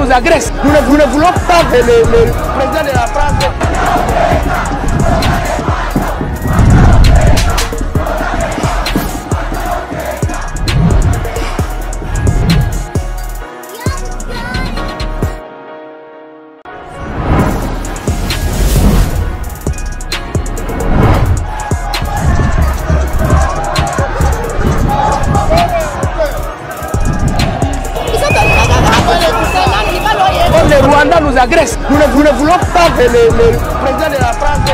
nous agresse. Nous ne voulons pas que le président de la France... Le Rwanda nous agresse. Nous ne voulons pas que le président de la France...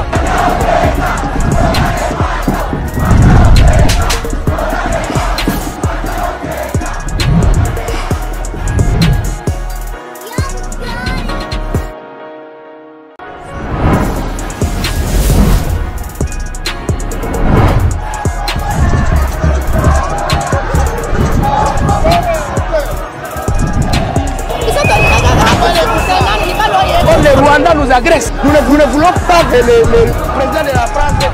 Le Rwanda nous agresse. Nous ne voulons pas que le président de la France...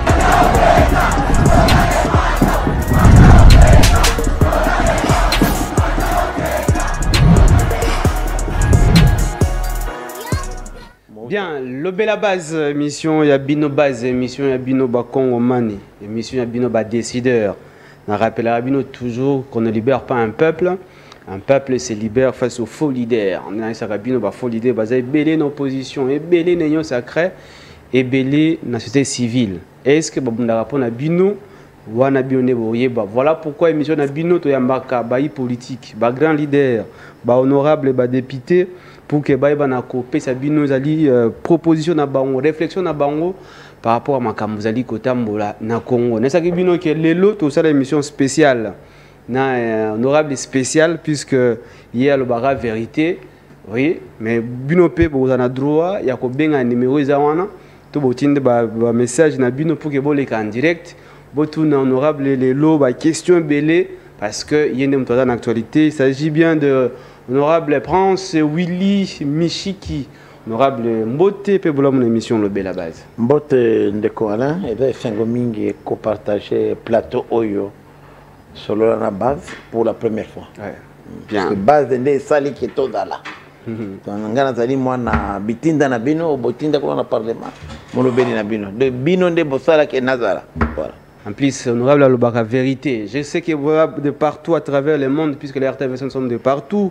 Bien, le Bela Base, émission Yabino Base, émission Yabino Bakongo Mani, émission Yabino Ba Décideur. On rappellera Yabino toujours qu'on ne libère pas un peuple. Un peuple se libère face aux faux leaders. On a un faux leader basé belé dans l'opposition, et belé dans l'union sacrée, et belé dans la société civile. Est-ce que vous avez rapport à Bino ou à Bino? Voilà pourquoi l'émission de Bino est un politique, un grand leader, un honorable député, pour que vous copie sa Bino proposition, réflexion par rapport à Makamuzali Kotambola na Congo. N'est-ce pas Bino qui est l'autre, tout ça l'émission spéciale. Honorable spécial puisque hier le bara vérité oui mais bino pe vous en droit ya ko benga numéro zawana to botinde ba message na bino pour que boleka en direct botuna honorable les lots ba question belé parce que yende mtoza en actualité. Il s'agit bien de honorable Prince Willy Michiki. Honorable Mbote pe bola mon émission le Bela Base Mbote ndeko Alain et bien sengo mingi ko partager plateau oyo sur la base pour la première fois. Ouais. Bien. Parce que base de sali qui est tout là. Donc ngana zali mwana bitinda na bino botinda ko na parlement. Molo beni na bino. De bino de bosala ke nazara. Voilà. En plus, honorable Alobaka vérité. Je sais que vous êtes de partout à travers le monde puisque les RTVS sont de partout.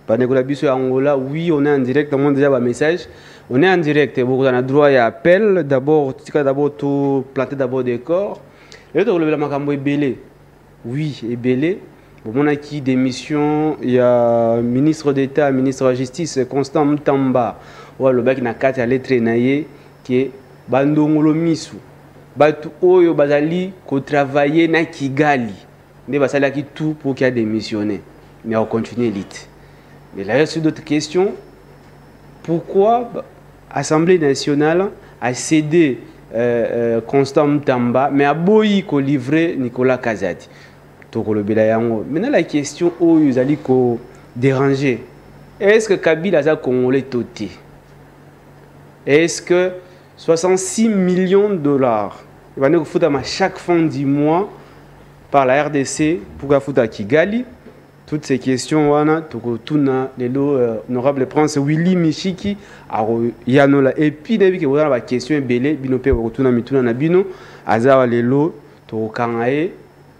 Par Nicolas Angola, oui, on est en direct. On a déjà un message. On est en direct. Vous avez droit à appel. D'abord, tout planter d'abord des corps. Et donc le makambo est belé. Oui, et belé. On a qui des missions, il y a ministre d'État, ministre de la Justice, Constant Mtamba, ou le bac na carte à lettre naïe qui est Bandongolo Misu. Batu oyo bazali ko travailler na Kigali. Ne basala qui tout pour qu'il y ait démissionné. Mais on continue l'élite. Mais là, sur d'autres questions, pourquoi l'Assemblée nationale a cédé Constant Mtamba, mais a boyi ko livré Nicolas Kazadi? Maintenant, la question où ils allaient déranger, est-ce que Kabila a congolais toté? Est-ce que 66 millions de dollars, il va nous foutre à chaque fin du mois par la RDC pour que foutre à Kigali? Toutes ces questions, l'honorable Prince Willy Michiki, et puis depuis que vous avez la question belé, bino pe retourna mituna na bino, azara lelo to kangae.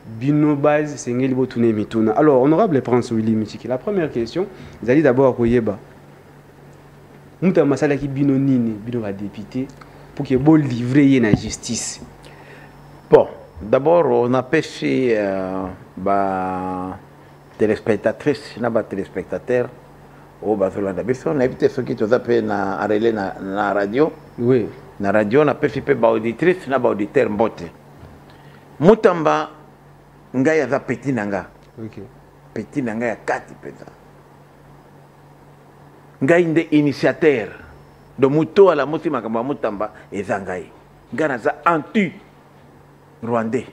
Bino base sengeli botune mituna. Alors honorable Prince Willy Michiki, la première question, vous allez d'abord koyeba. Muta masala ki bino nini, bino va député pour que bon livrer la justice. Bon, d'abord on a pêché téléspectatrices, na ba téléspectateurs au bazola d'abisso, on a évité ceux qui ont appelé na relais na radio. Oui. Na radio on a pêché pe ba auditrice na ba auditeur mbote. Mutamba ngai aza petit nanga. OK. Petit nanga ya kati peza. Ngai nde initiateur de muto ala musi makamba mutamba eza ngai. Ngana za anti rwandais.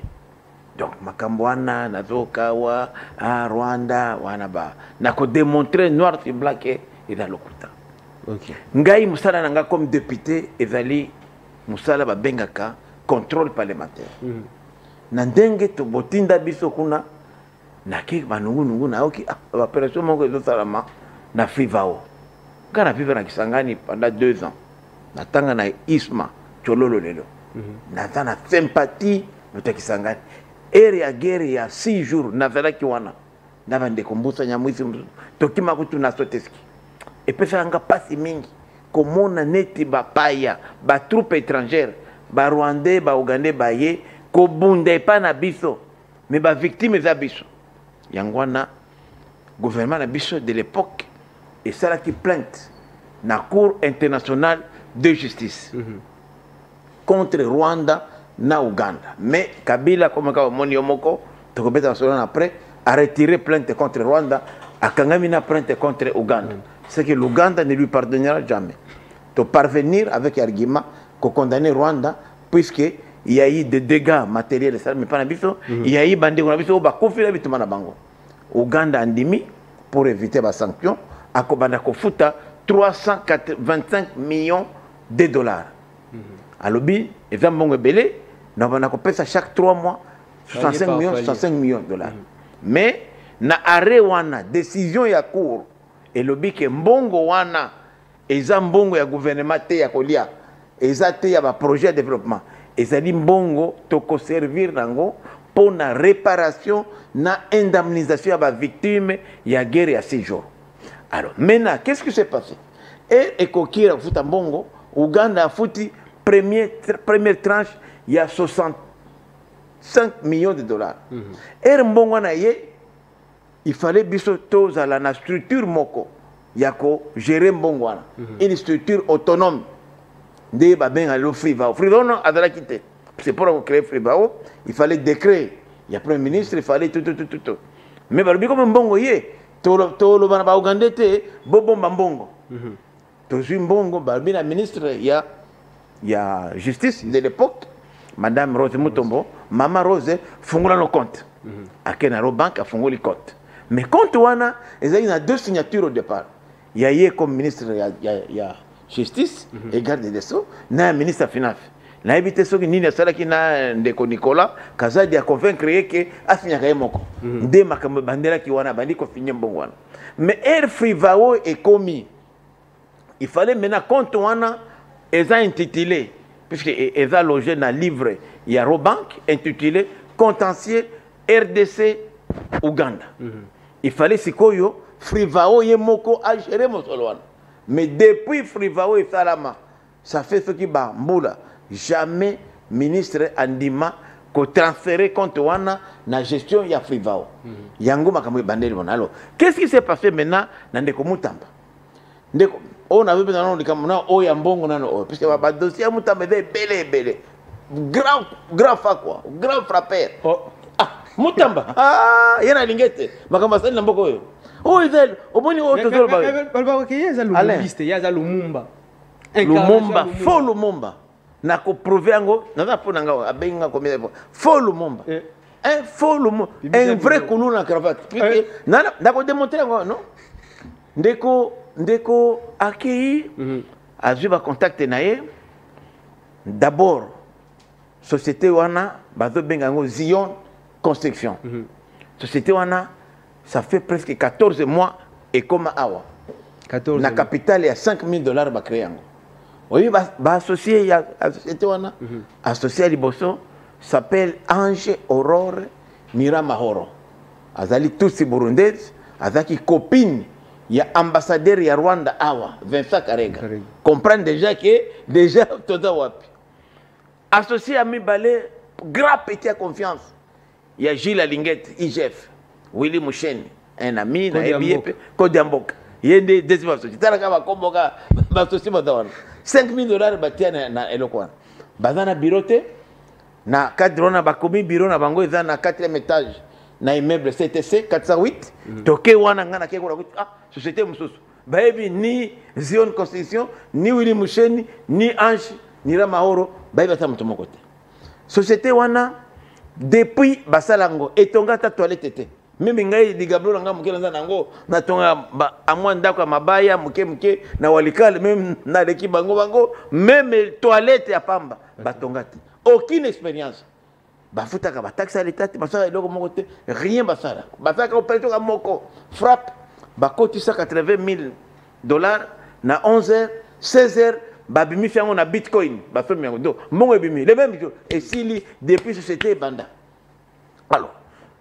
Donc makambo wana nazokawa Rwanda wana ba na ko démontrer noir sur blanc que eza lokuta. OK. Ngai musala nanga comme député ezali musala ba bengaka contrôle parlementaire. Na ndenge to botinda biso kuna na ki banungu na oki opération moko ezo salama na Fivao Quand on vivre na Kisangani pendant 2 ans, natanga na Isma Chololo lelo. Nata na sympathie na Kisangani. Ere ya guerre ya 6 jours nazalaki wana. Nava ndekombusa nyamwisi tokima kutu na soteski. Epesa nga pasi mingi komona neti bapaya ba troupe étrangère ba rwandais ba ougandais ba ye ko bunda pa na biso mais ba victime za biso yangwana gouvernement na biso de l'époque et ça qui plainte na cour internationale de justice contre Rwanda na Ouganda mais Kabila comme ka moni yomoko to kobeta solo après a retiré plainte contre Rwanda a kangami na plainte contre Ouganda c'est que l'Ouganda ne lui pardonnera jamais de parvenir avec argument qu'on condamne Rwanda puisque il y a eu des dégâts matériels mais pas nabiso il y a eu bandé on biso ba conflit bitumana na bango Ouganda andimi pour éviter les sanctions a kobanda ko futa 325 millions de dollars alobi exemple bongo belé na bana ko pesa chaque 3 mois 65 millions de dollars mais na arrêt wana décision ya cour et lobi ke mbongo wana eza mbongo ya gouvernement te ya kolia eza te ya ba projet de développement ezali mbongo toko servir nango pour na réparation na indemnisation ya ba victime ya guerre ya 6 jours. Alors maintenant qu'est-ce qui s'est passé? Et kokira futa mbongo Ouganda a fouti première tranche il y a 65 millions de dollars. Et mbongo na ye il fallait biso toza la structure moko yako gérer mbongo wana une structure autonome de babenga lo Frivao non adala quitté c'est pour créer Frivao il fallait décret il y a premier ministre il fallait tout mais balobi comme mbongo ye tolo bana ba Ouganda te bobomba mbongo tozui mbongo balobi na ministre ya justice de l'époque madame Rose Mutombo mama Rose fungula no compte akena ro banque a fungoli compte mais compte wana il y a 2 signatures au départ il y a comme ministre ya justice et garde des sceaux na ministre finance na ebité soki nini asala ki na ndeko Nicolas Kazadi a convaincre que asinya ka moko nde makambo bandela ki wana bandi ko finye mbongo wana mais Air Frivao est commis il fallait maintenant compte wana eza intitulé puisque eza logé dans livre il y a Robank intitulé contentieux RDC Ouganda il fallait sikoyo Frivao ye moko a géré Mosolwana. Mais depuis Frivao et Salama, ça fait ce qui bat Mboula. Jamais ministre Andima ko transféré compte wana na gestion ya Frivao. Yango makamwe bandeli bona. Alors, qu'est-ce qui s'est passé maintenant dans Ndeko Mutamba? Ndeko on avait besoin de kamona o ya mbongo nano parce que ba dossier Mutamba est belé. Grand fa quoi, grand frappeur. Mutamba. Yana lingete. Makamba sali na mboko yo. Izel, oboni o tozolo ba. Balba ke yeza Lumumba, yeza Lumumba. Lumumba, faux Lumumba. Na ko prouver ngo, na pona nga abenga combien de fois. Faux Lumumba. Un faux Lumumba, un vrai coulou na cravate. Na ko démontrer ngo, non? Ndeko accueilli a vu ba contacter naé. D'abord société wana bazo benga ngo Zion Construction. Société wana ça fait presque 14 mois et comme awa. 14 la capitale il y a $5 000 ba créer ngo. Oui ba associé ya société wana associé liboso s'appelle Ange Aurore Mira Mahoro. Azali tous burundaise, azaki copine ya ambassadeur ya Rwanda awa Vincent Karega. Comprendre déjà que déjà toza wapi. Associé à Mibale grand petit à confiance. Il y a Gilles Alinguette IGF. Willy Mouchen, un ami, Kodiamboka. Il y a des associés. $5 000 batiana na elokwana. Bazana birote na cadrona bakomi bureau na bango eza na 4e étage na immeuble CTC 408 toke wana ngana ke ko société mususu. Baebi ni Zion Construction ni Willy Mouchen ni Ange ni Ramahoro baebi ta mutu mokote. Société wana depuis basalango etonga ta toilette était même ngai digablo nga mukela nango na tonga amwa ndako mabaya muke na walikale même na leki bango même toilette ya pamba batongati aucune expérience bafutaka ba taxe à l'état basala eloko moko te rien basala opération ka moko frappe bakoti $180 000 na 11h 16h babimi fiango na bitcoin basomi yango do mbongo ebimi les mêmes jours et s'il depuis société banda. Alors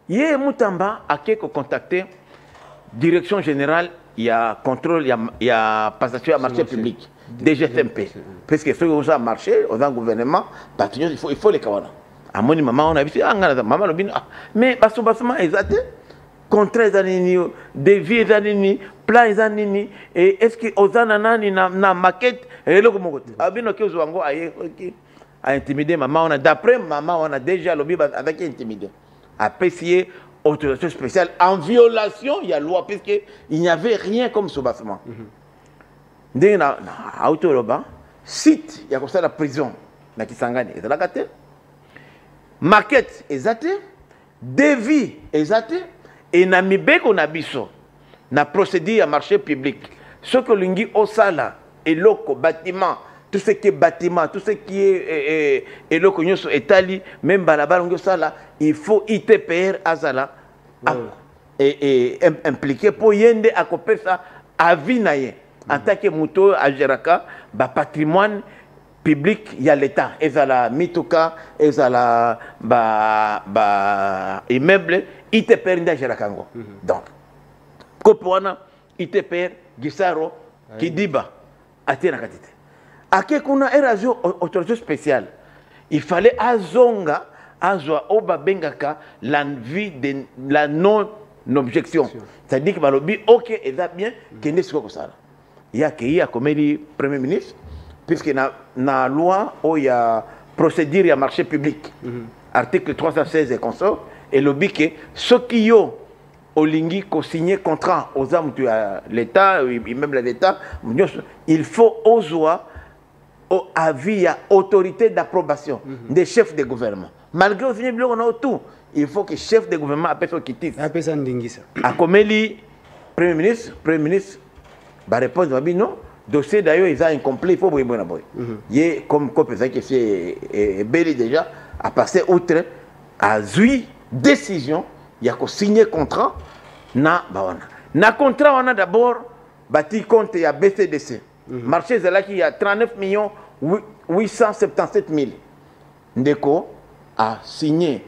Yé Mutamba a quelques contacté direction générale, il y a contrôle, il y a passation à marché public, DGFMP. Parce que ceux qui ont marché, au gouvernement, il faut les kawana. À mon maman, on a vu, maman, mais basement exact, contrat les devis les plan les et est-ce que aux ananani na maquette et le comment abino que ozo a intimidé maman, on a d'après maman, on a déjà lobby avec intimidé. Apprécié autorisation spéciale en violation, il y a loi, puisqu'il n'y avait rien comme soubassement. Dès que autoroba, site, il y a comme ça la prison, na Kisangani, et la gâte, maquette, exacte, devis, exacte, et na mibeko na biso, na procédure à marché public. Ce que l'ingui au sala, et loco, bâtiment, tout ce qui est bâtiment, tout ce qui est loco, étali, même balabal, il faut ITPR Azala et impliqué pour yende à couper ça à Vinaye. En tant que mouton à Jeraka, patrimoine public, il y a l'État. Et ça la mituka, et ça la immeuble, ITPR Nda Jerakango. Donc, Kopoana, ITPR, Gisaro, Kidiba, Atena Katite. À quel qu'on a une autorisation spéciale, il fallait azonga, azwa oba bengaka l'envie de la non-objection. C'est-à-dire que balobi, ok, et ça bien, qu'il n'est pas ça. Il y a qui a comme le Premier ministre, puisque dans la loi où il y a procédure et marché public, article 316 et consort, et le but que ceux qui ont au lingui signé contrat aux âmes de l'État, même l'État, il faut ozoa au avis à autorité d'approbation des chefs de gouvernement. Malgré aussi on a tout, il faut que le chef de gouvernement appelle son quitte. Appelle ça ndingisa. A comme le Premier ministre, va répondre non. Dossier d'ailleurs ils ont incomplet, il faut boire bon boy. Il comme ça qui fait belli déjà à passer outre à zui décision, il y a qu'à signer contrat na bawana. Na contrat on a d'abord bâti compte il y a BCDC. Marché là qui y a 39 877 000. Ndeko a signé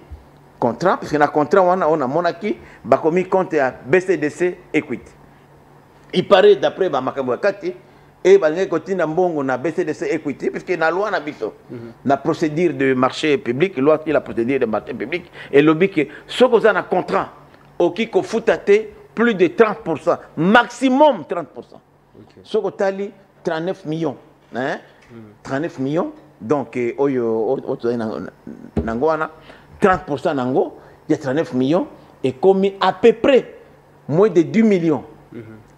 contrat parce que na contrat on a monaki ba commis compte à BCDC Equity. Il paraît d'après ba makambo kati et ba ngé kotina mbongo na BCDC Equity parce que na loi na biso na procédure de marché public, loi qui la procédure de marché public et le but que ce qu'on a contrat au qui ko futate plus de 30%, maximum 30%. Ce qu'on tali 39 millions, hein? 39 millions, donc, 30% nango, il y a 39 millions, et commis à peu près moins de 10 millions.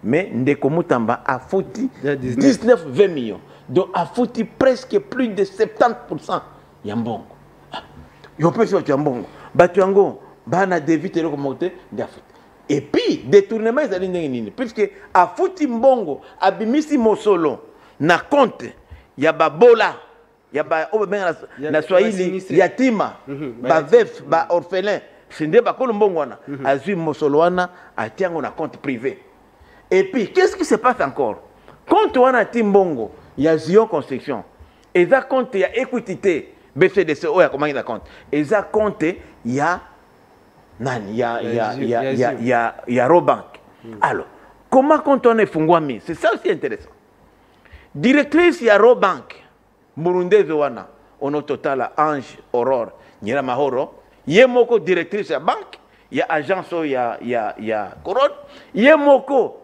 Mais Ndeko Mutamba a foutu 19-20 millions. Donc, a foutu presque plus de 70% Yambongo. Il peut faire Yambongo. Batuango, Bana d'éviter le commentaire d'Afrique. Et puis, détournement, ils allaient puisque a foutu Mbongo, a bimisi Mosolo, na compte, il y a Babola, il y a na Swahili, yatima, ba veuf, ba orphelin, c'est des bakolo Mbongwana, a zui Mosoloana, a tiango na compte privé. Et puis, qu'est-ce qui se passe encore? Quand on a Timbongo, il y a Zion Construction, et ça compte, il y a Equité, BCDC, il y a comment il a compte, et ça compte, il y a il y a Robank. Alors, comment quand on est Fungwami? C'est ça aussi intéressant. Directrice, il y a Robank. Burundese wana. On a total Ange Aurore. Nyera Mahoro. Il y a moko directrice à banque. Il y a agence, il y a Couronne. Il y a moko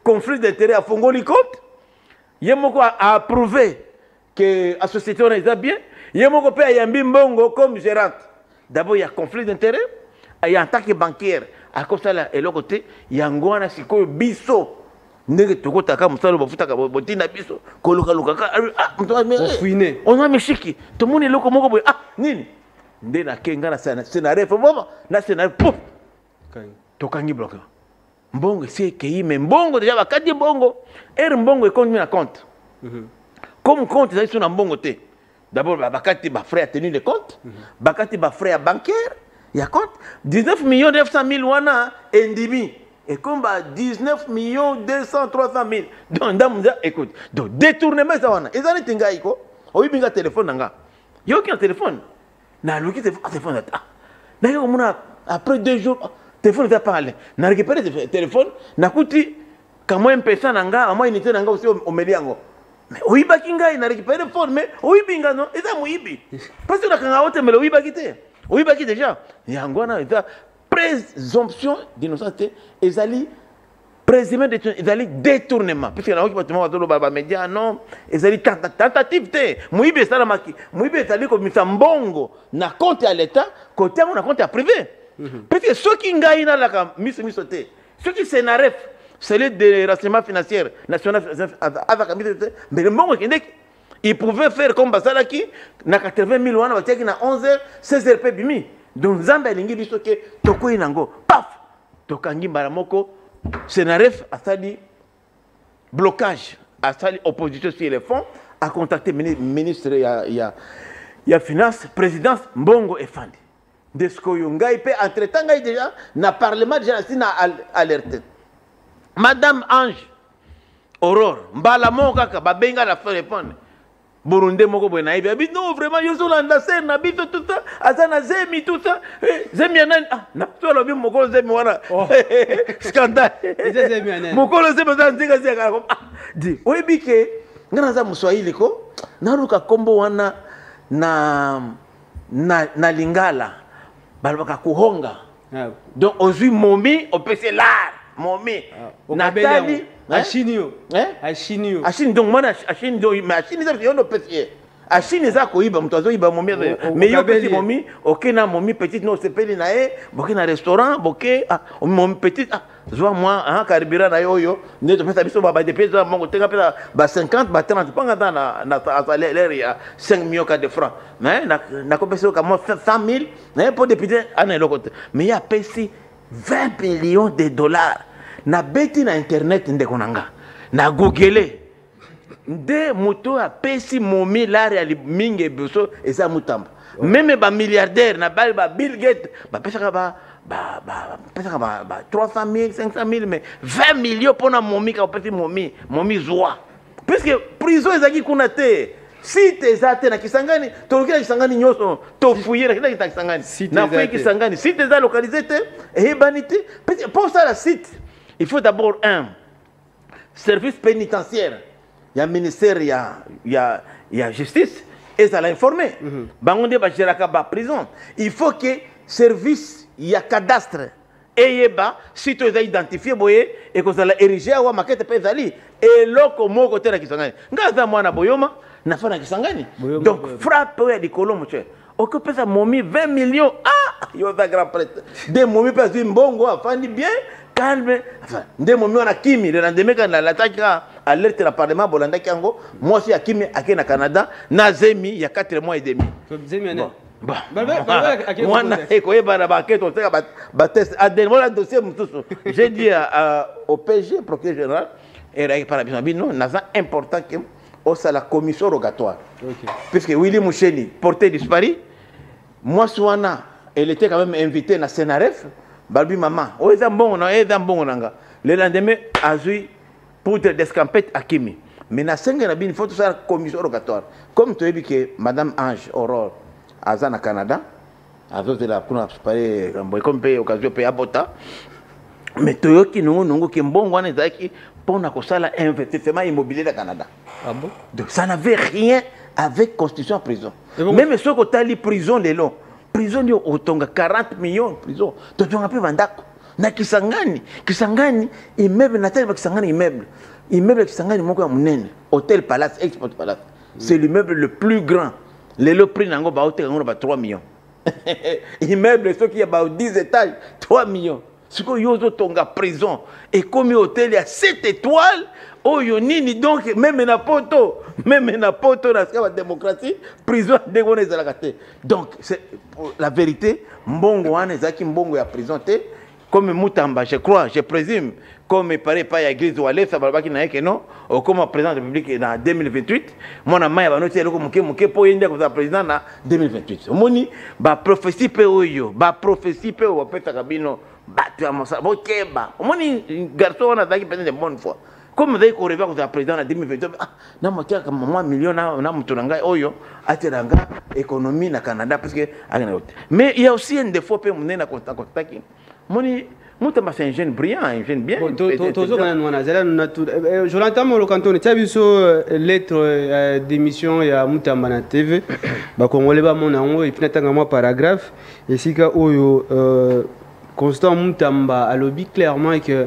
conflit d'intérêt à Fongoli Compte. Il y a moko à approuver que la société on est bien. Il y a moko paye à Mbongo comme gérante. D'abord, il y a conflit d'intérêt. Il y a un tant que bancaire. À cause de ça, et l'autre côté, il y a un goût à ce que biso. Nègre toko taka musalo bafuta ka botina biso. Koloka loka. On a meshiki. Tout le monde est loko moko boy. Ah, nini. Nde na kenga na scénario. Faut na scénario. Pouf. Tokangi bloqué. Mbongo c'est que mais mbongo déjà bakati mbongo. Mbongo est compte na compte. Comme compte ça sur na mbongo te. D'abord, bakati ba frais à tenue de compte, bakati ba frais à bancaire, il y a compte 19 900 000 wana endimi et comme 19 millions 200 300 000 donc ndamuza écoute donc détournement ça wana ezali tinga iko oyibinga téléphone nanga yo ki un téléphone na luki téléphone ata na yo mona après 2 jours téléphone va parler na récupérer téléphone na kuti kama mpesa nanga ama unité nanga aussi au meliango mais oyibaki ngai na récupérer phone mais oyibinga non eza muibi parce que na kanga wote melo oyibaki te oyibaki déjà yango na eza présomption d'innocence ezali présumé ezali détournement parce que na oki batuma batolo ba média non ezali tentative te muibi esala maki muibi ezali ko misa mbongo na compte à l'état côté on a compte à privé parce que ceux qui ngai na la miso te ceux qui SENAREF c'est le de renseignement financier national avec mais le mbongo kende il pouvait faire comme basalaki na 80 000 wana bataki na 11h 16h pe bimi donc Zamba elingi biso ke tokoyi nango paf tokangi mbala moko SENAREF asali blocage asali opposition sur les fonds a contacté ministre ya finance présidence Mbongo Efandi desko yongai pe entre-temps ngai déjà na parlement déjà na alerté madame Ange Aurore mbala moko kaka babenga la faire répondre Burundi moko boy na ibi non vraiment yo solanda sen na biso tout ça azana zemi tout ça zemi nani ah na to lo bi moko zemi wana scandale zemi moko zemi za nzinga zika ko di oyebi ke ngana za muswahili ko naruka kombo wana na lingala balbaka kuhonga donc ozui momi opese lar momi Nathalie Achinio. Achinio. Achini donc moi achini donc mais achini ça yo no pesier. Achini za ko iba mtu azo iba momi mais yo pesi momi OK na momi petite no sepeli na e boké na restaurant boké momi petite zoa moi karibira na yo ne to pesa biso ba de pesa mongo tenga pesa ba 50 ba 30 panga na salaire ya 5 millions de francs mais na ko pesa comme 100 000 mais pour député ana lokote mais ya pesi 20 millions de dollars na beti na internet ndeko nanga na google nde moto a pesi momi lari ali mingi beso eza mutamba même ba milliardaire na ba Bill Gates ba pesa ba 300 000 500 000 mais 20 millions pour na momi ka pesi momi zoa parce que prison ezaki kuna te si tezate na Kisangani tolokela Kisangani nyoso to fouiller na kita Kisangani na fouiller Kisangani si teza localisé te et banité pour ça la site il faut d'abord un service pénitentiaire. Il y a un ministère, il y a justice, et ça l'a informé. Bangonde ba géraka ba prison. Il faut que service, il y a cadastre. Et yeba, si tu as identifié boye et que ça l'a érigé à maquette pezali et loko mo côté na Kisangani. Ngaza mwana boyoma na fa na Kisangani. Donc frappe ya dikolo mo che. Occupe ça momi 20 millions. Ah, yo va grand prêtre. Des momi pas mbongo afandi bien. Calme, enfin, ndé momi wana kimi le lendemain quand la attaque alerte le parlement bolanda kango moi aussi à kimi à na Canada na zemi il y a 4 mois et demi zemi ane bon moi na ekoye bana ba keto ba test à des voilà dossier mutusu j'ai dit au PG procureur général et là par exemple non naza important que au la commission rogatoire puisque Willy Moucheni porté disparu moi Souana elle était quand même invitée na SENAREF Balbi maman, oeza mbongo nanga. Le lendemain, azui poudre d'escampette à Kimi. Mais na senga na bin, il faut tout ça la commission rogatoire. Comme tu as dit que Madame Ange Aurore Azana Canada, Azo de la kuna préparé comme paye occasion paye à Bota. Mais tu as qui nous qui mbongo wana zaki pour na kosala investissement immobilier au Canada. Ah bon? Donc ça n'avait rien avec constitution en prison. Même ceux qui ont prison les longs. Prison yo otonga 40 millions prison to tonga pe bandako na Kisangani immeuble na tellement Kisangani immeuble Kisangani moko ya munene hôtel palace export palace c'est l'immeuble le plus grand le prix nango ba hôtel nango ba 3 millions immeuble ce qui y a ba 10 étages 3 millions ce que yo tonga prison et comme hôtel ya 7 étoiles oyo nini donc même na poto na la démocratie prison ndeko na ezalaka te donc c'est la vérité mbongo wana ezaki mbongo ya prison te comme Mutamba je crois je présume comme paraît pas ya église wale ça balabaki na yeke non comme président de la République en 2028 mona maya banoti eloko muke po yende ko président na 2028 omoni ba prophétie pe oyo ba prophétie pe o peta kabino bato ya mosala bokeba omoni garçon wana azalaki peut-être de bonne foi comme azali koreva kozala président na 2022 na motiaka mwa million na moto na ngai oyo atela nga économie na Canada parce que mais il y a aussi un défaut pe monene na contaki moni Moutamba c'est un jeune brillant, un jeune bien. Jonathan Molokanton, tu as vu sur lettre d'émission il y a Moutamba na TV. Bah congolais ba mon ango et puis n'attends moi paragraphe. Et si ka oyo Constant Moutamba a lobby clairement que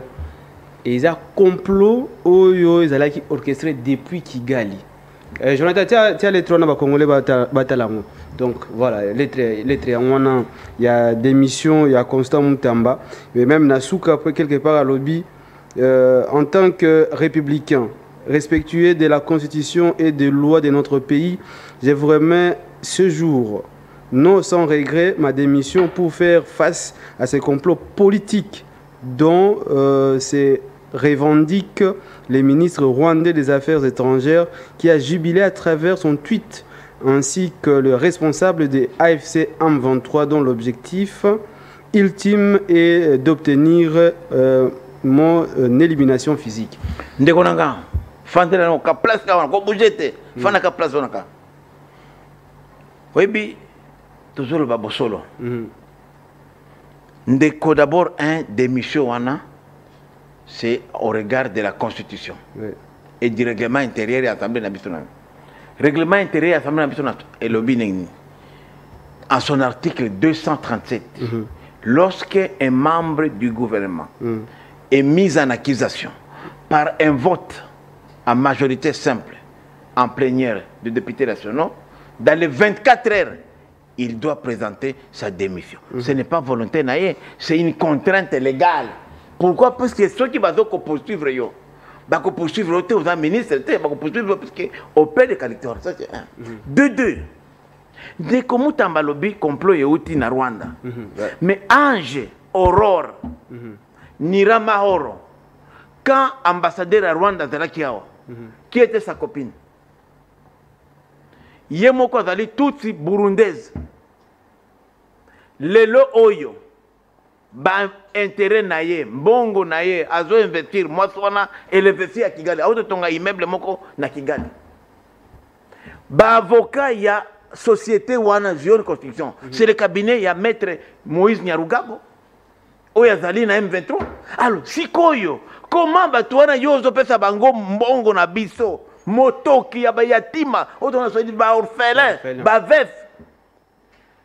ils a complot oyo ils allaient orchestré depuis Kigali. Jonathan, tu as les trônes ba congolais batalango. Donc voilà, lettre il y a des missions, il y a Constant Moutamba, mais même Nasuka après quelque part à lobby en tant que républicain, respectueux de la constitution et des lois de notre pays, j'ai vraiment ce jour, non sans regret, ma démission pour faire face à ces complots politiques dont se revendiquent les ministres rwandais des Affaires étrangères qui a jubilé à travers son tweet ainsi que le responsable des AFC M23 dont l'objectif ultime est d'obtenir mon élimination physique. Ndekonanga, fandela no ka place ka ko bougete, fana ka place onaka. Webi toujours ba bosolo. Ndeko d'abord un démission wana c'est au regard de la constitution et du règlement intérieur de l'Assemblée nationale. Règlement intérieur de l'Assemblée nationale et le en son article 237, lorsque un membre du gouvernement est mis en accusation par un vote en majorité simple en plénière de députés nationaux, dans les 24 heures, il doit présenter sa démission. Ce n'est pas volontaire, c'est une contrainte légale. Pourquoi? Parce que ceux qui vont poursuivre, bah qu'on poursuivre aux ministres, bah qu'on poursuivre parce que au père de qualité. Ça c'est un. Deux. Dès que Moutamba lobby complot et outil na Rwanda. Mais Ange, Aurore, Nira Mahoro, quand ambassadeur à Rwanda qui était sa copine, Yemoko Zali toutes burundaises. Lelo Oyo. Ba intérêt naye mbongo naye azo investir moi sona investir à Kigali auto tonga immeuble moko na Kigali ba avocat ya société wana Zion Construction c'est le cabinet ya maître Moïse Nyarugabo oya zali na M23 alors sikoyo comment batu wana yozo pesa bango mbongo na biso motoki ya bayatima auto na soidi ba orphelin ba veuf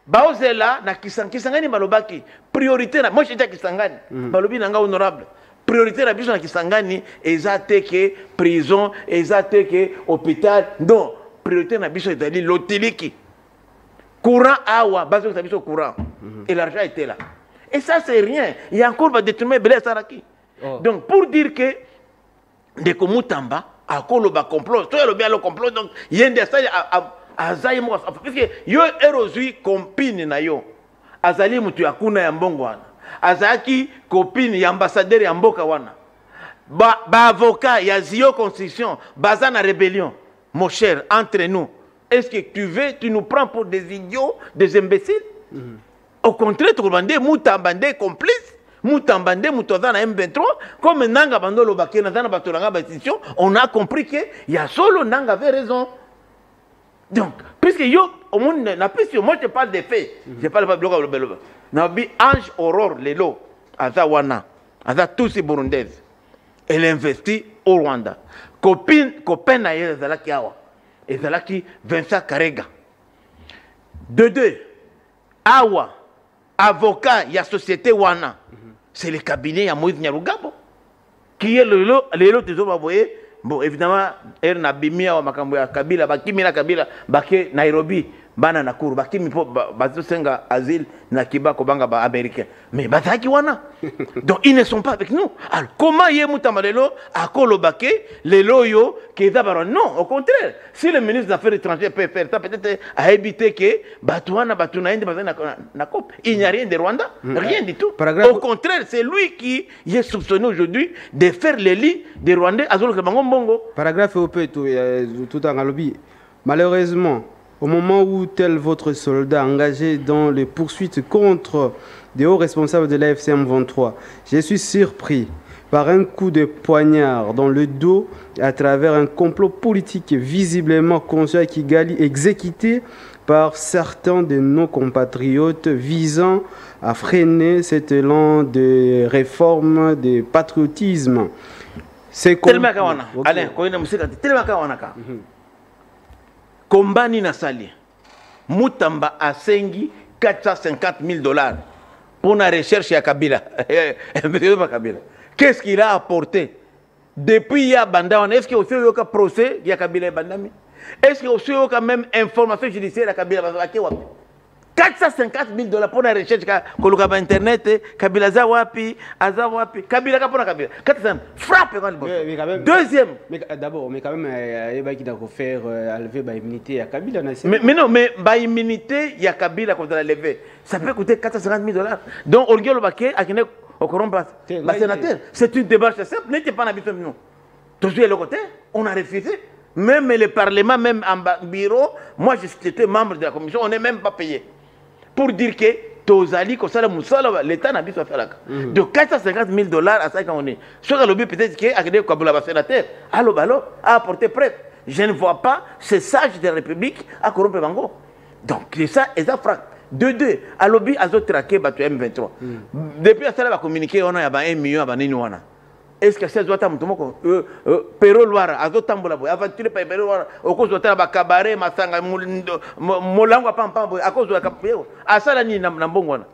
Baozela na Kisangani balobaki priorité na moi j'étais à Kisangani balobi nanga honorable priorité na biso na Kisangani ezate que prison ezate que hôpital non priorité na biso ezali lotiliki courant awa bazo na biso courant et l'argent était là et ça c'est rien il y a encore va détourner belé saraki donc pour dire que de Moutamba a koloba complot toi le bien le complot donc yende ça Azaï moi parce que yo érosui copine na yo azali mutu yakuna ya mbongo wana azaki copine ya ambassadeur ya mboka wana ba avocat ya Zio Constitution baza na rébellion mon cher entre nous est-ce que tu nous prends pour des idiots des imbéciles au contraire tu bandé Moutamba bandé complice Moutamba bandé mutoza na M23 comme nanga bandolo bakena na batolanga institution on a compris que ya solo nanga avait raison. Donc, puisque yo, au monde, moi je parle des faits, je parle pas de bloc. Nabi Ange Aurore Lelo, Azawana, Aza tous ces Burundaises, elle investit au Rwanda. Copain naïe, Zalaki Awa, et Zalaki Vincent Karega. Deux, Awa, avocat, il y a société Wana, c'est le cabinet à Moïse Nyarugabo, qui est le Lelo, tu dois voyer. Bon, évidemment, elle n'a bimia wa makambo ya Kabila, bakimi na Kabila, bake Nairobi, bana nakuru, bakimi po bazo senga asile na Kibako banga ba américain. Mais bazaki wana. Donc ils ne sont pas avec nous. Alors comment yé Moutamba lelo akolo bake lelo yo ke zabaron? Non, au contraire. Si le ministre des Affaires étrangères peut faire ça, peut-être à éviter que Batouana Batouna inde na COP. Il n'y a rien de Rwanda, rien du tout. Au contraire, c'est lui qui est soupçonné aujourd'hui de faire les lits des Rwandais à Zolo Bongo. Paragraphe OP tout en lobby. Malheureusement, au moment où tel votre soldat engagé dans les poursuites contre des hauts responsables de la FCM 23, je suis surpris par un coup de poignard dans le dos à travers un complot politique visiblement conscient et Kigali exécuté par certains de nos compatriotes visant à freiner cet élan de réforme, de patriotisme. C'est tellement kawana Alain koina musika tellement kawana ka kombani na sali Mutamba a sengi 450 000 $ pour la recherche à Kabila. Qu'est-ce qu'il a apporté depuis il y a Bandami? Est-ce qu'il y a aussi un procès il y a Kabila et Bandami? Est-ce qu'il y a aussi quand même information judiciaire à Kabila? 450 000 $ pour la recherche sur Internet, Kabila Zawapi, Azawapi, Kabila Kapona Kabila. 400 frappe quand même. Deuxième. Mais d'abord, mais quand même, il y a qui doit faire enlever l'immunité à Kabila. Mais non, mais l'immunité, il y a Kabila qu'on doit lever. Ça peut coûter 450 000 $. Donc, on regarde le baquet, à qui est au corrompre. Sénateur, c'est une démarche simple. N'était pas en habitude, non. Tout de le côté, on a refusé. Même le Parlement, même en bureau, moi j'étais membre de la commission, on n'est même pas payé. Pour dire que Tozali, l'État n'a pas fait là. De 450 000 $ à ça qu'on est. Ce que l'objet peut-être que Akadé Kabula sénateur, allo balo, a apporté preuve. Je ne vois pas ces sages de la République à corrompre Bango. Donc c'est ça, et ça frappe. De deux, à l'objet à traqué M23. Depuis ça, on va communiquer, on a 1 million à Ninoana. Est-ce que c'est Zouata Moutomoko, Pero Loire, Azotambola, aventure par Pero Loire, au cause de la cabaret, Massanga, Molangua Pampambo, à cause de la Capéo, à Salani Nambongwana.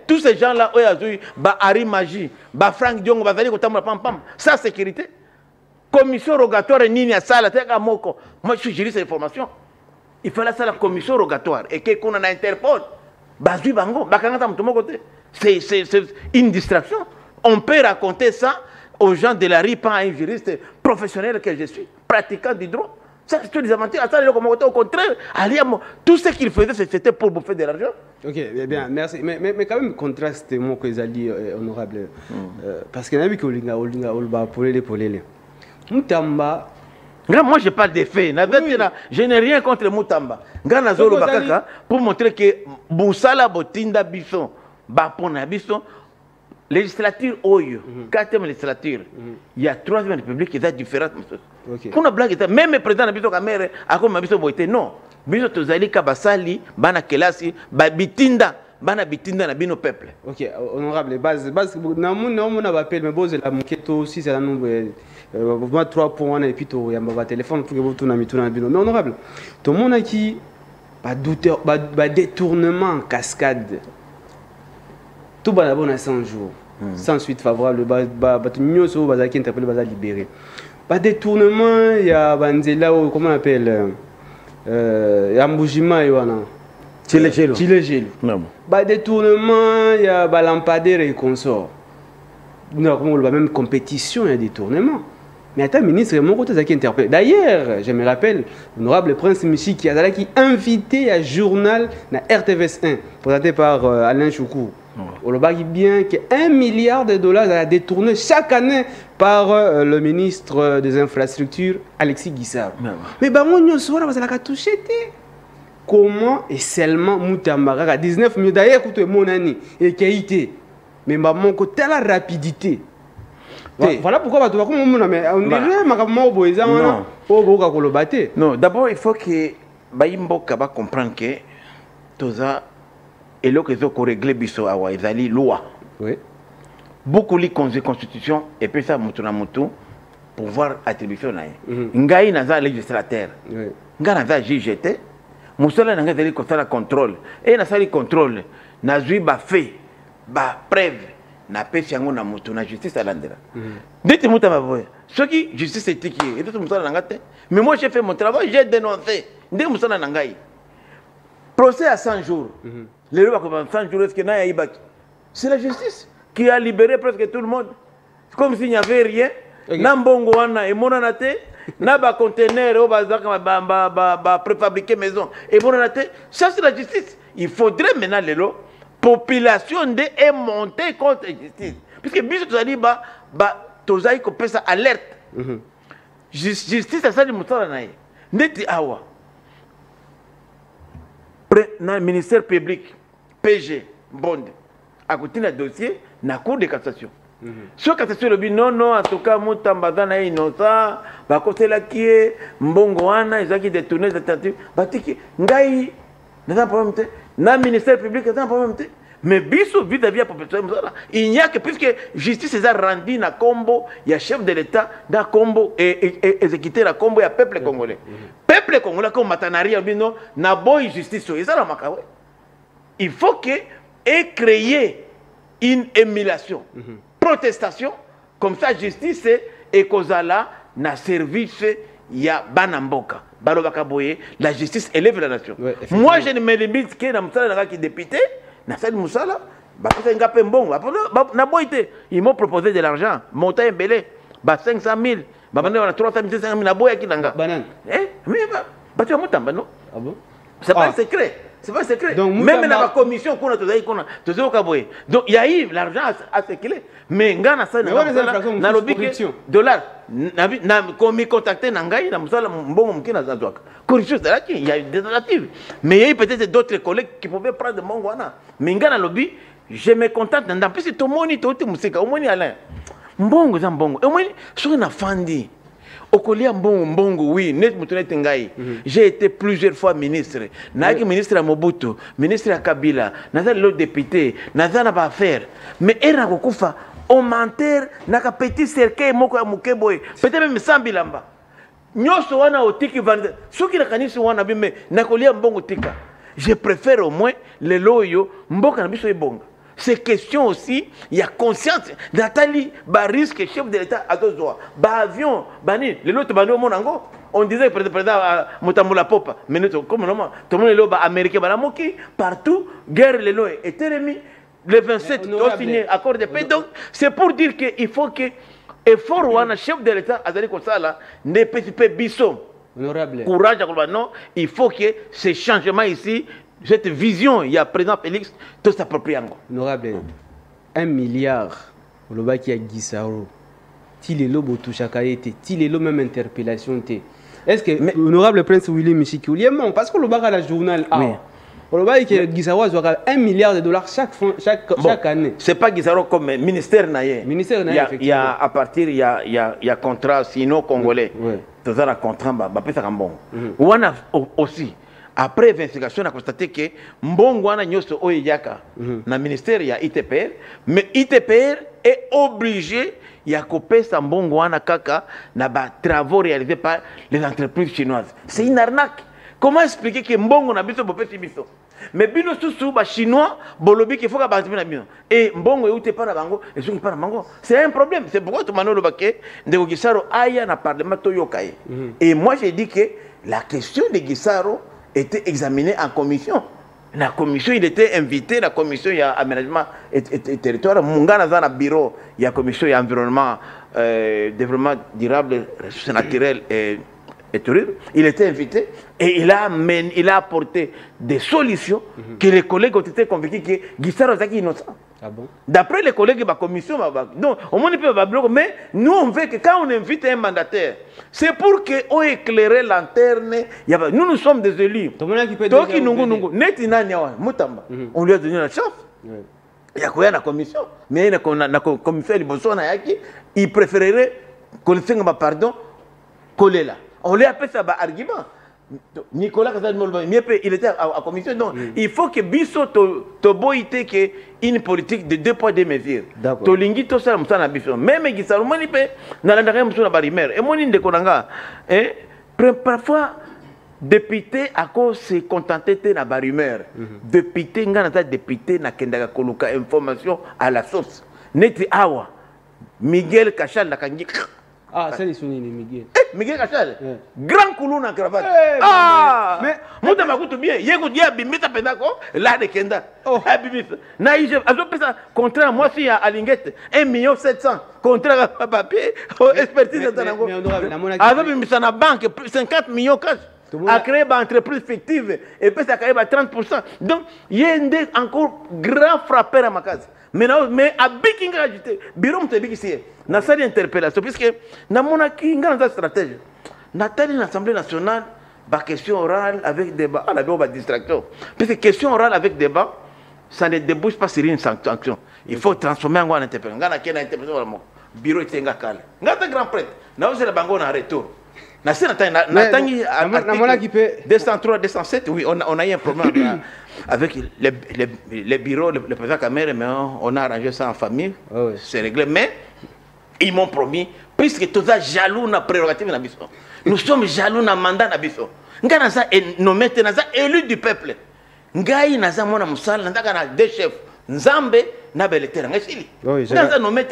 Tous ces gens-là, Ari Magie, Frank Diong, Bazali, Pampam, sa sécurité. Commission rogatoire, Nini, Sala, Tega Moko. Moi, je suis juriste d'information. Il fallait ça la commission rogatoire et qu'on a Interpol. Bazui Bango, Bakangata Moutomoko. C'est une distraction. On peut raconter ça aux gens de la rue, pas à un juriste professionnel que je suis, pratiquant du droit. Ça, c'est des aventures. Au contraire, tout ce qu'il faisait, c'était pour bouffer de l'argent. Ok, bien, merci. Mais quand même, contraste mon que Zali honorable. Parce qu'il y a vu que Olinga, Mutamba. Moi, je parle des faits. Je n'ai rien contre Mutamba. Pour montrer que Boussala Botinda Bisson, Bapona Bisson, législature Oyo, 4e législature, il y a 3e république qui est différente. Pour blague, même le président de Kamere, a comme Biso Boité, non. Biso Tozali Kabasali, Bana Kelasi, Bitinda, Bana Bitinda na bino peuple. Ok, honorable, base, on appelle, mais bon, la moqueto aussi, c'est un nombre, 3 points, et puis il y a un téléphone pour que vous tournez à bino. Mais honorable, tout le monde a qui, détournement en cascade. Tout va d'abord à 100 jours, sans suite favorable, nous sommes libérés. Pas détournement, il y a Banzela, comment on appelle, il y a Mboujima, il y a Chile. Pas détournement, il y a Lampadaire et consorts. Nous la même compétition, il y a détournement. Mais attends, ministre, mon côté, ça qui interpelle. D'ailleurs, je me rappelle, l'honorable Prince Michi qui a invité à journal na RTVS 1, présenté par Alain Choukou. On le dit bien que $1 milliard a détourné chaque année par le ministre des Infrastructures, Alexis Guissard. Mais on a touché. Comment et seulement Moutambara 19 millions d'ailleurs, écoute mon année et qualité. Mais mon côté la rapidité. Voilà pourquoi tu vas comme non, d'abord il faut que Baïmbo Kaba comprenne que Toza et là que ont réglé biso awa ezali loi. Oui. Beaucoup li constitution et puis ça mutu na mutu pouvoir attribution na. Ngai naza législateur. Oui. Ngai naza JGT. Musala nanga zali ko sala contrôle. Et na sali contrôle na zui ba fait ba preuve na pesi yango na mutu na justice alandera. Dites muta ba boya. Ce qui justice éthique et tout musala nanga te. Mais moi j'ai fait mon travail, j'ai dénoncé. Ndé musala nangai. Procès à 100 jours. Les lois comme 100 jours, c'est la justice qui a libéré presque tout le monde. C'est comme s'il n'y avait rien. Nambongo wana et monanate, naba conteneur au bazar préfabriqué maison et monanate. Ça c'est la justice. Il faudrait maintenant les lois. Population de est montée contre la justice. Puisque biso tozali tozali ko pesa alerte. Justice ça dit mutala nae. Neti awa. na ministère public PG bond à côté d'un dossier na cour de cassation. Sur cassation le non non en tout cas Mutamba na innocent ba côté là qui est mbongo wana ezaki détourner des tentatives batiki ngai n'a problème te na ministère public n'a problème te mais biso vis-à-vis la population il n'y a que puisque justice est rendue na combo il y a chef de l'état na combo et exécuter la combo il y a peuple congolais peuple congolais comme matanaria bino na boy justice et ça la makawe il faut que et créer une émulation protestation comme ça justice et kozala na service ya banamboka balobaka boye la justice élève la nation. Ouais, moi je ne me limite que na msala na qui député na sali musala ba pesa ngapé mbongo na boyité ils m'ont proposé de l'argent montant belé ba 500 000 ba bana na 300 000 500 000 na boya kinanga banane mais ba tu mutamba non ah bon c'est pas un secret. C'est pas secret. Donc, même dans la commission qu'on a tous donc il y a eu l'argent à circuler. Mais ngana ça na lobby dollar na comme contacter nangai na musala mbongo mkina za twaka. Corruption c'est là qu'il y a des tentatives. Mais il y a eu peut-être d'autres collègues qui pouvaient prendre mbongo wana. Mais ngana lobby je me contente dans plus tout moni tout musika au moni Alain. Mbongo za mbongo. Au moni sur na fandi. Okolia mbongo oui net mutunete ngai j'ai été plusieurs fois ministre naaki ministre à Mobutu ministre à Kabila naza le député naza na ba affaire mais era kokufa au menteur naka petit cercueil moko ya mukeboy peut-être même sambilamba nyoso wana otiki vande soki na kanisi wana bime nakolia mbongo tika je préfère au moins les loyo mboka na biso ebonga. C'est question aussi, il y a conscience. Nathalie, bah risque chef de l'État à deux doigts. Bah avion, bah ni, les autres bah nous monango. On disait que président Motamboula Popa, mais nous comme non, tout le monde est là, bah américain, bah la moki partout, guerre les lois est remis. Le 27, on signé accord de paix. Donc c'est pour dire qu'il faut que effort ou un chef de l'État à dire comme ça là, ne peut pas bisson. Honorable. Courage à non, il faut que ces changements ici. Cette vision, il y a président Félix, tout s'approprie encore. Honorable, 1 milliard, le bas qui a Guissaro, Tilelo Botouchakaete, Tilelo même interpellation. Est-ce que l'honorable prince William Michiki, il est mort parce que le bas a la journal A. Le bas qui a Guissaro aura 1 milliard de dollars chaque année. Ce n'est pas Guissaro comme ministère naïe. Il y a à partir, il y a contrat sino-congolais. Tout ça, le contrat, c'est un bon. On a aussi. Après investigation, on a constaté que Mbongo wana nyoso oyaka na ministère ya ITPR, mais ITPR est obligé ya couper sa Mbongo wana kaka na ba travaux réalisés par les entreprises chinoises. C'est une arnaque. Comment expliquer que Mbongo na biso bopesi biso? Mais bino susu ba chinois bolobi qu'il faut ka bantu na bino. Et Mbongo youte pa na bango, et soki pa na bango. C'est un problème. C'est pourquoi tout manolo baké ndeko Gisaro aya na parlement toyokaye. Et moi j'ai dit que la question de Gisaro était examiné en commission. La commission, il était invité, la commission, il y a aménagement et territoire. Mungana dans le bureau, il y a commission, il y a environnement, développement durable, ressources naturelles et tourisme. Il était invité et il a apporté des solutions que les collègues ont été convaincus que Guissaro est innocent. Ah bon? D'après les collègues de la commission, donc, au moins, mais nous, on veut que quand on invite un mandataire, c'est pour qu'on éclaire lanterne. Nous sommes des élus. On lui a donné la chance. Il y a quoi la commission? Mais la commission, il préférerait qu'on fasse pardon, coller là. On lui a fait ça argument. Nicolas il était à la commission. Donc, il faut que Bisso Toboïte que une politique de 2 poids 2 mesures. Tolingi to ça na Bisso. Même Gisaro moni pe na la ndaka msuna barimer. Et moni ndekonanga parfois député à cause se contenter de na barimer. Député ngana ta député na kendaka koluka information à la source. Neti awa Miguel Kachal na kangi. Ah, c'est les Sunni, Miguel. Miguel Kachal, grand coulou dans la cravate. Mais moi, je m'écoute bien. Il y a un dia bimita pendako, là de Kenda. Ah, bimita. Naïe, alors ça, contrat, moi, si à Linguette, 1 700 000, contrat à papier, expertise à Tanango. Avec bimita na banque, 50 millions cash. A créé une entreprise fictive et puis ça a créé 30%. Donc, il y a encore grand frappeur à ma case. Mais à Biking ajouté, bureau de Biking, na salle interpellation puisque na monaki ngana stratégie. Nathalie l'Assemblée nationale question orale avec débat, on a bien distraction. Parce que question orale avec débat, ça ne débouche pas sur une sanction. Il faut transformer en interpellation. On a une interpellation. Bureau est un grand prêtre. Nous avons le bango en retour. 203, 207, oui, on a eu un problème avec les bureaux, le président Kamere, mais on a arrangé ça en famille, c'est réglé. Mais ils m'ont promis, puisque tous les jaloux na prérogative na biso. Nous sommes jaloux na mandat na biso. Nga naza nommé naza élu du peuple. Ngai naza mona musala naza na deux chefs. Nzambe na beletera ngesili. Naza nommé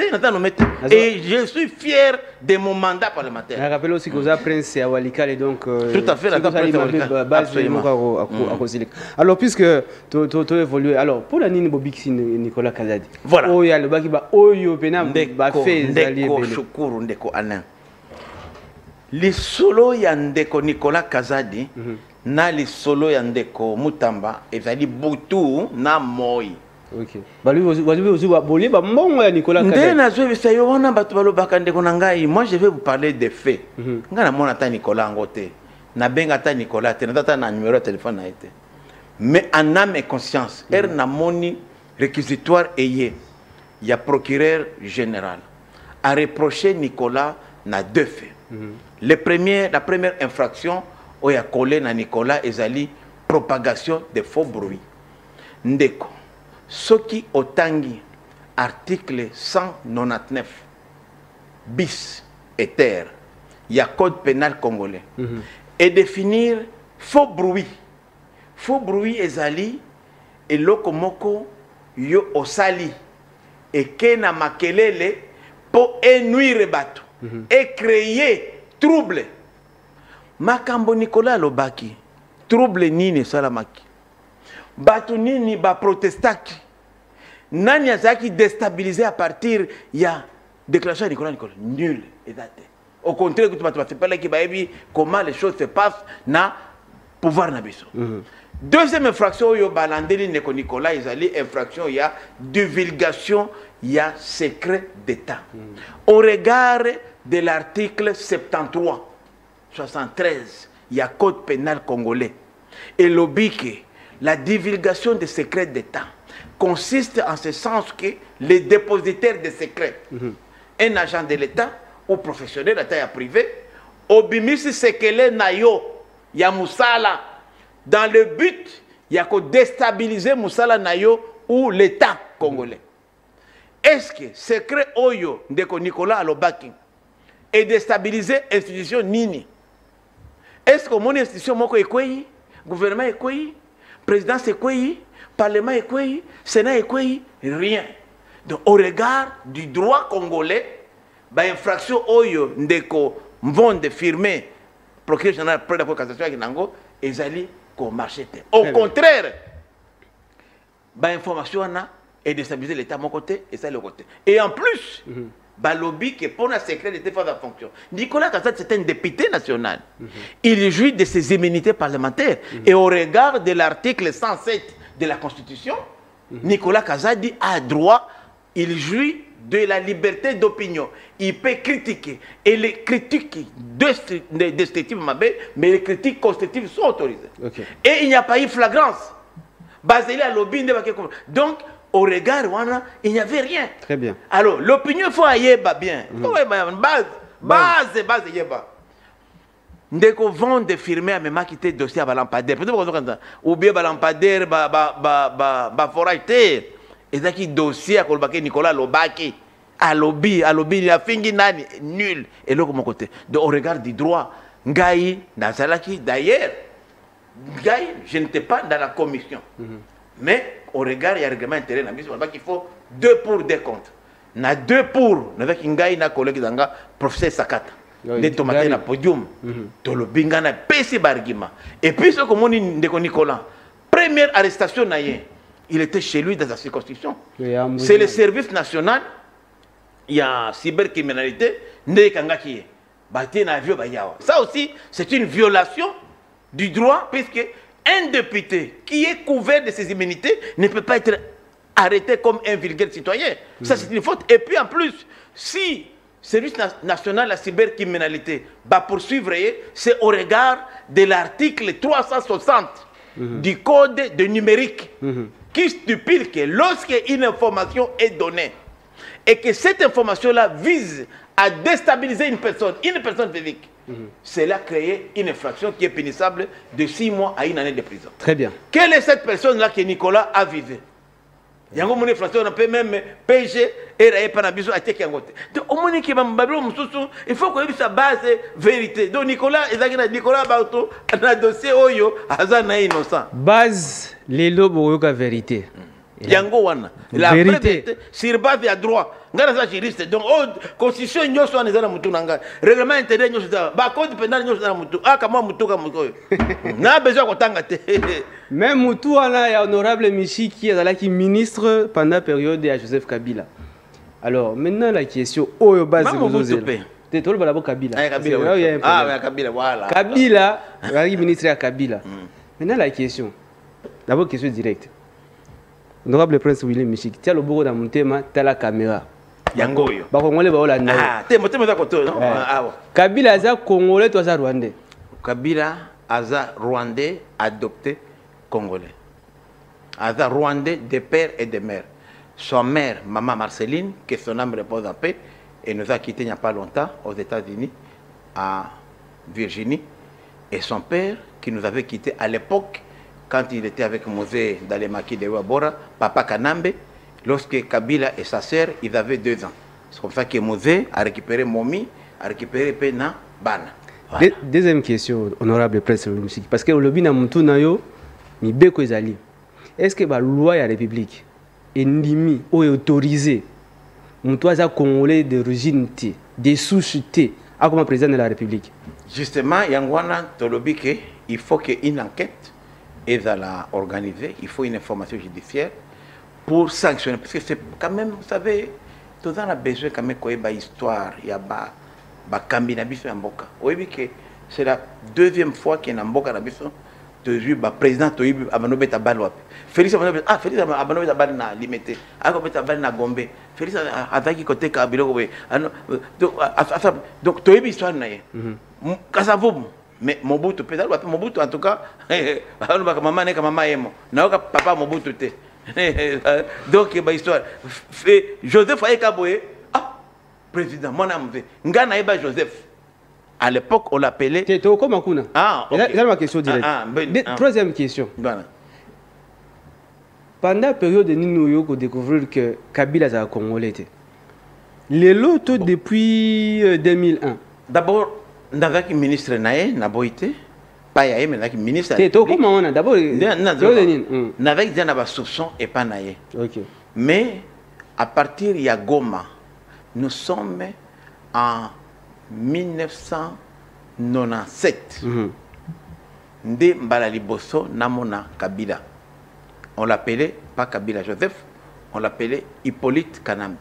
et je suis fier de mon mandat parlementaire. Je rappelle aussi que vous avez prince à Walikale donc tout à fait la prince à Walikale. Absolument. Alors puisque tu évolué alors pour la nini bobiksi Nicolas Kazadi. Voilà. Oh ya le baki ba oyo pena ba fait zali ndeko shukuru ndeko Alain. Les solo ya ndeko Nicolas Kazadi na les solo ya ndeko Mutamba ezali butu na moi. Ok. Moi je vais vous parler des faits. Nicolas Nicolas numéro de téléphone a été. Mais en âme et conscience, elle n'a moni réquisitoire il y a procureur général a reproché Nicolas na deux faits. La première infraction où il y a collé na Nicolas ezali propagation de faux bruits. Ndeko Soki Otangi, article 199, bis et terre, il y a code pénal congolais. Et définir faux bruit. Faux bruit ezali, et lokomoko yo osali, et kena makelele, pour énuire bato, et créer trouble. Makambo Nicolas Lobaki, trouble nini salamaki. Bato nini ba protestaki nani azaki déstabilisé à partir ya déclaration de Nicolas nul et daté au contraire que tu vas te parler qui ba comment les choses se passent na pouvoir na biso. Deuxième infraction yo balandeli neko Nicolas ezali infraction ya divulgation ya secret d'état au regard de l'article 73 73 ya code pénal congolais et l'obique. La divulgation des secrets d'État consiste en ce sens que les dépositaires de secrets, un agent de l'État ou professionnel de taille privée, obimisi sekele nayo ya musala dans le but ya ko déstabiliser musala nayo ou l'État congolais. Est-ce que secret oyo ndeko Nicolas Alobaki est déstabiliser institution nini? Est-ce que mon institution moko ekweyi, gouvernement ekweyi? Président c'est quoi? Parlement est quoi? Sénat est quoi? Rien. Donc au regard du droit congolais, bah infraction oyo ndeko vont de firmer procureur général près de la cassation avec Nango et allez comme marché. Au contraire, bah information na et déstabiliser l'État mon côté et ça le côté. Et en plus, bah lobby que pour la secret de faire la fonction. Nicolas Kazadi c'est un député national. Il jouit de ses immunités parlementaires. Et au regard de l'article 107 de la Constitution, Nicolas Kazadi a droit, il jouit de la liberté d'opinion. Il peut critiquer. Et les critiques destructives, mais les critiques constructives sont autorisées. Et il n'y a pas eu flagrance. Basé à lobby. Donc, au regard, il n'y avait rien. Très bien. Alors, l'opinion, il faut aller bien. Base. Ndeko vont de firmer à même quitter dossier à lampadaire. Ou bien lampadaire, forage. Et ça qui dossier à Kolbake Nicolas Lobaki. À lobby, il a fini nani, nul. Et là, mon côté. Donc, au regard du droit, Ngaï, Nazalaki, d'ailleurs, Ngaï, je n'étais pas dans la commission. Mais au regard, il y a un règlement intérieur, il faut 2 pour 2 contre. Na 2 pour, avec Ngaï, na collègue d'Anga, professeur Sakata. De tomater na podium. To le bingana, pesi bargima. Et puis, ce que mon Nicolas, première arrestation, il était chez lui dans sa circonscription. C'est le service national, il y a cybercriminalité, ça aussi, c'est une violation du droit, puisque un député qui est couvert de ses immunités ne peut pas être arrêté comme un vulgaire citoyen. Ça, c'est une faute. Et puis, en plus, si service national de la cybercriminalité va poursuivre, c'est au regard de l'article 360 du code de numérique qui stipule que lorsqu'une information est donnée et que cette information-là vise à déstabiliser une personne physique, cela crée une infraction qui est punissable de 6 mois à 1 année de prison. Très bien. Quelle est cette personne-là que Nicolas a visée? Il y a une infraction, on peut même PG et Panabiso a été donc au moins il faut qu'on ait sa base vérité. Donc Nicolas Bauto a un dossier Oyo Azana innocent. Base les lobes la vérité. Yango wana la vérité sur base de droit. Ngara za juriste donc constitution nyoso wana ezana mutu nanga règlement intérieur nyoso za ba code pénal nyoso za mutu kama mutu ka mukoyo na besoin kotanga te. Même mutu wana ya honorable Michiki ezalaki ministre pendant la période de Joseph Kabila. Alors maintenant la question oyo base de tout le balabo Kabila. Kabila voilà. Kabila est ministre à Kabila. Maintenant la question. D'abord question directe. Honorable Prince William Michiki, tu as le bureau dans mon thème, tu as la caméra. Yangoyo. Kabila aza Congolais, toi aza Rwandais. Kabila aza Rwandais adopté Congolais. Aza Rwandais de père et de mère. Son mère, maman Marceline, que son âme repose en paix, et nous a quittés il n'y a pas longtemps aux États-Unis, à Virginie. Et son père, qui nous avait quittés à l'époque, quand il était avec Mosé dans les maquis de Ouabora, Papa Kanambe, lorsque Kabila et sa sœur, ils avaient 2 ans. C'est comme ça que Mosé a récupéré Momi, a récupéré Pena Bana. Voilà. Deuxième question, honorable Prince Michiki, parce que le lobby na mutu na yo, mi beko ezali. Est-ce que la loi de la République est ndimi ou est autorisée mutu aza Congolais d'origine T, des souches T, comme président de la République? Justement, Yangwana Tolobi, il faut qu'une enquête et la organiser, il faut une information judiciaire pour sanctionner. Parce que c'est quand même, vous savez, tout le monde a besoin quand même qu'il y ait une histoire, il y a un cambinabiso en Mboka. Oui, c'est la 2e fois qu'il y a un Mboka nabiso, le président Toyibu Abanobeta Balwap. Félix Abanobeta Bal na limité, Abanobeta Bal na Gombe, Félix Azaki côté Kabilo. Donc Toyibu histoire na ye. Kasavoum. Mais Mobutu, peut-être Mobutu en tout cas, maman n'est que maman aime. Non, papa Mobutu te. Donc, il y a une histoire. Joseph Aïkaboye, président, mon âme, Ngana Eba Joseph. À l'époque, on l'appelait. Tu es au Komakuna. C'est ma question directe. Troisième question. Voilà. Pendant la période de Nino Yoko, découvrir que Kabila est Congolais. Les lots depuis 2001. D'abord, nous avons un ministre naé, Naboïté, pas yaé, mais un ministre. C'est tout comment on a d'abord. Nous avons un soupçon et pas naé. Mais à partir de Goma, nous sommes en 1997. Ndé Mbalaliboso Namona Kabila. On l'appelait pas Kabila Joseph, on l'appelait Hippolyte Kanambe.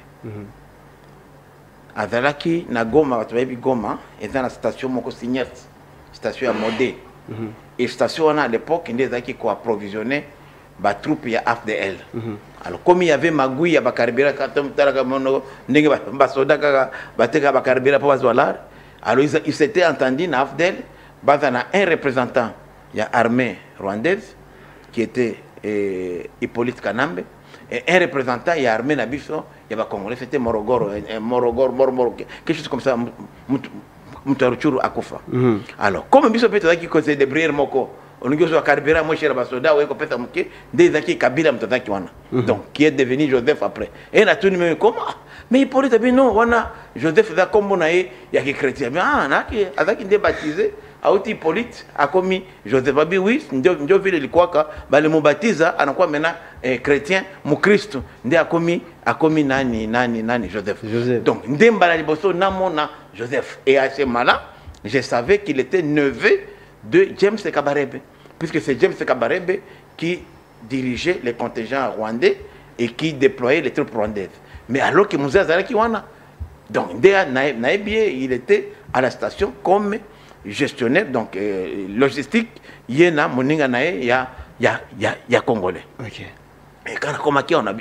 Azalaki na Goma, watuwaebi Goma, eza na station moko signette, station ya Modé. Et station à l'époque, il y a ko approvisionné ba troupe ya AFDL. Alors comme il y avait magui ya bakaribira katom talaka mono ndenge ba soda ka bateka bakaribira pour bazolar. Alors ils s'étaient entendus na AFDL, bazana un représentant ya armée rwandaise qui était Hippolyte Kanambe. Et un représentant, il y a armé Nabiso, il y a Congolais, c'était Morogoro, quelque chose comme ça, Moutarouchuru Akoufa. Alors, comme Biso Peto qui conseille de briller Moko, on nous a carburé, moi, chez Basoda, ou Ekopeta Mouké, des Zaki Kabila Mtazaki Wana, donc qui est devenu Joseph après. Et on a tout numéro comment? Mais il pourrait dire non, Wana, Joseph, comme on a eu, il y a des chrétiens. Mais ah, avec une baptisé. Aouti Hippolyte a commis Joseph Abi, oui, Ndio vile likwaka, bale mubatiza, anakuwa mena chrétien, mu Christ, Ndio a commis nani Joseph. Donc, Ndembala liboso namona Joseph. Et à ce moment-là, je savais qu'il était neveu de James Kabarebe, puisque c'est James Kabarebe qui dirigeait les contingents rwandais et qui déployait les troupes rwandaises. Mais alors que Moussa Zalaki wana, donc Ndea Naebie, il était à la station comme gestionnaire, donc logistique, yena moninga nae ya Congolais. Ok. Et quand on a on a